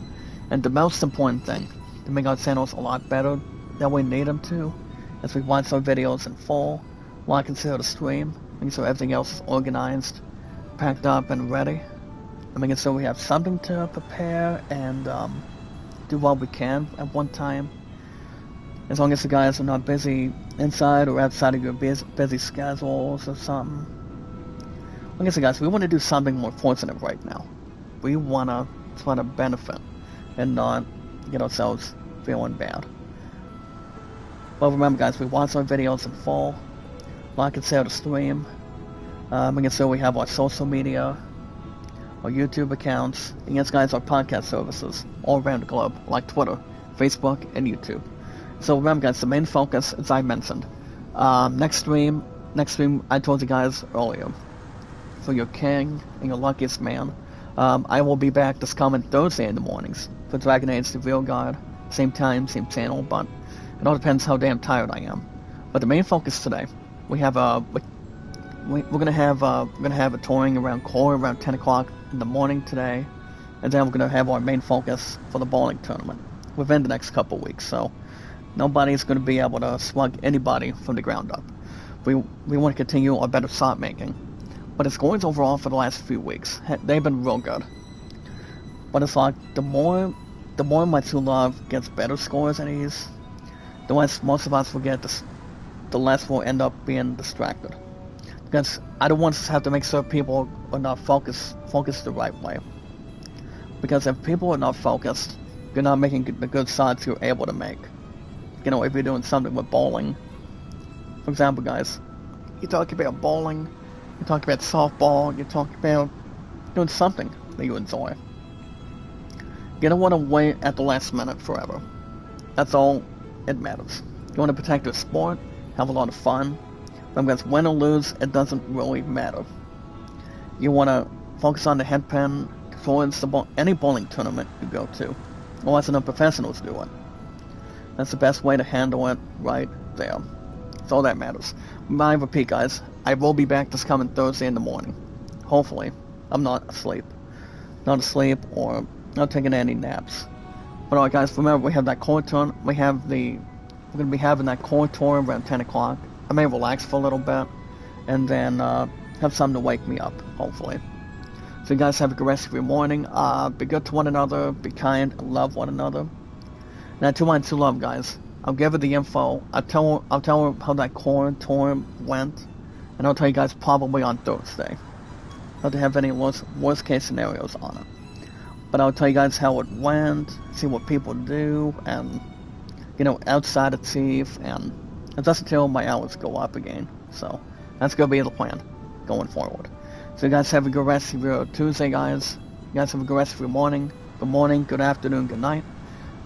S1: And the most important thing, to make our channels a lot better that we need them to, as we watch our videos in full, like and share the stream, making sure everything else is organized, packed up, and ready. And making sure we have something to prepare and do what we can at one time. As long as the guys are not busy inside or outside of your busy schedules or something. Like I said, guys, we want to do something more fortunate right now. We want to try to benefit and not get ourselves feeling bad. Well, remember, guys, we watch our videos in full. Like and share the stream. Making sure we have our social media, our YouTube accounts, and yes, guys, our podcast services all around the globe, like Twitter, Facebook, and YouTube. So remember, guys, the main focus, as I mentioned, next stream, I told you guys earlier, for your king and your luckiest man, I will be back this coming Thursday in the mornings for Dragon Age: The Real Guard, same time, same channel, but it all depends how damn tired I am. But the main focus today, we're gonna have a touring around core around 10 o'clock in the morning today, and then we're gonna have our main focus for the bowling tournament within the next couple weeks. So nobody's gonna be able to slug anybody from the ground up. We want to continue our better shot making, but the scores overall for the last few weeks, they've been real good. But it's like the more my true love gets better scores at these, the less most of us will get the less we'll end up being distracted. Because I don't want to have to make sure people are not focused the right way. Because if people are not focused, you're not making the good shots you're able to make. You know, if you're doing something with bowling. For example, guys, you talk about bowling, you talk about softball, you talk about doing something that you enjoy. You don't want to wait at the last minute forever. That's all it matters. You want to protect your sport, have a lot of fun. Because win or lose, it doesn't really matter. You want to focus on the headpin towards any bowling tournament you go to. Or as enough professionals do it. That's the best way to handle it right there. That's all that matters. I repeat, guys, I will be back this coming Thursday in the morning. Hopefully. I'm not asleep. Not asleep or not taking any naps. But alright guys, remember we have that core tour. We're going to be having that core tour around 10 o'clock. I may relax for a little bit, and then have something to wake me up, hopefully. So you guys have a good rest of your morning. Be good to one another, be kind, and love one another. Now, to my true love, guys, I'll give her the info. I'll tell her how that core tour went, and I'll tell you guys probably on Thursday. Not to have any worst case scenarios on it. But I'll tell you guys how it went, see what people do, and, you know, outside of Chief, and just until my hours go up again. So that's gonna be the plan going forward. So you guys have a good rest of your Tuesday, guys. You guys have a good rest of your morning. good morning, good afternoon, good night.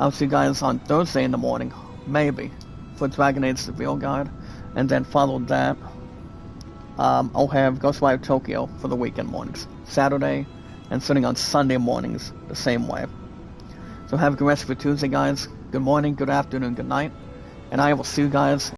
S1: I'll see you guys on Thursday in the morning, maybe, for Dragon Age Reveal Guide. And then follow that, I'll have Ghostwire Tokyo for the weekend mornings, Saturday, and sitting on Sunday mornings the same way. So have a good rest of your Tuesday, guys. Good morning, good afternoon, good night. And I will see you guys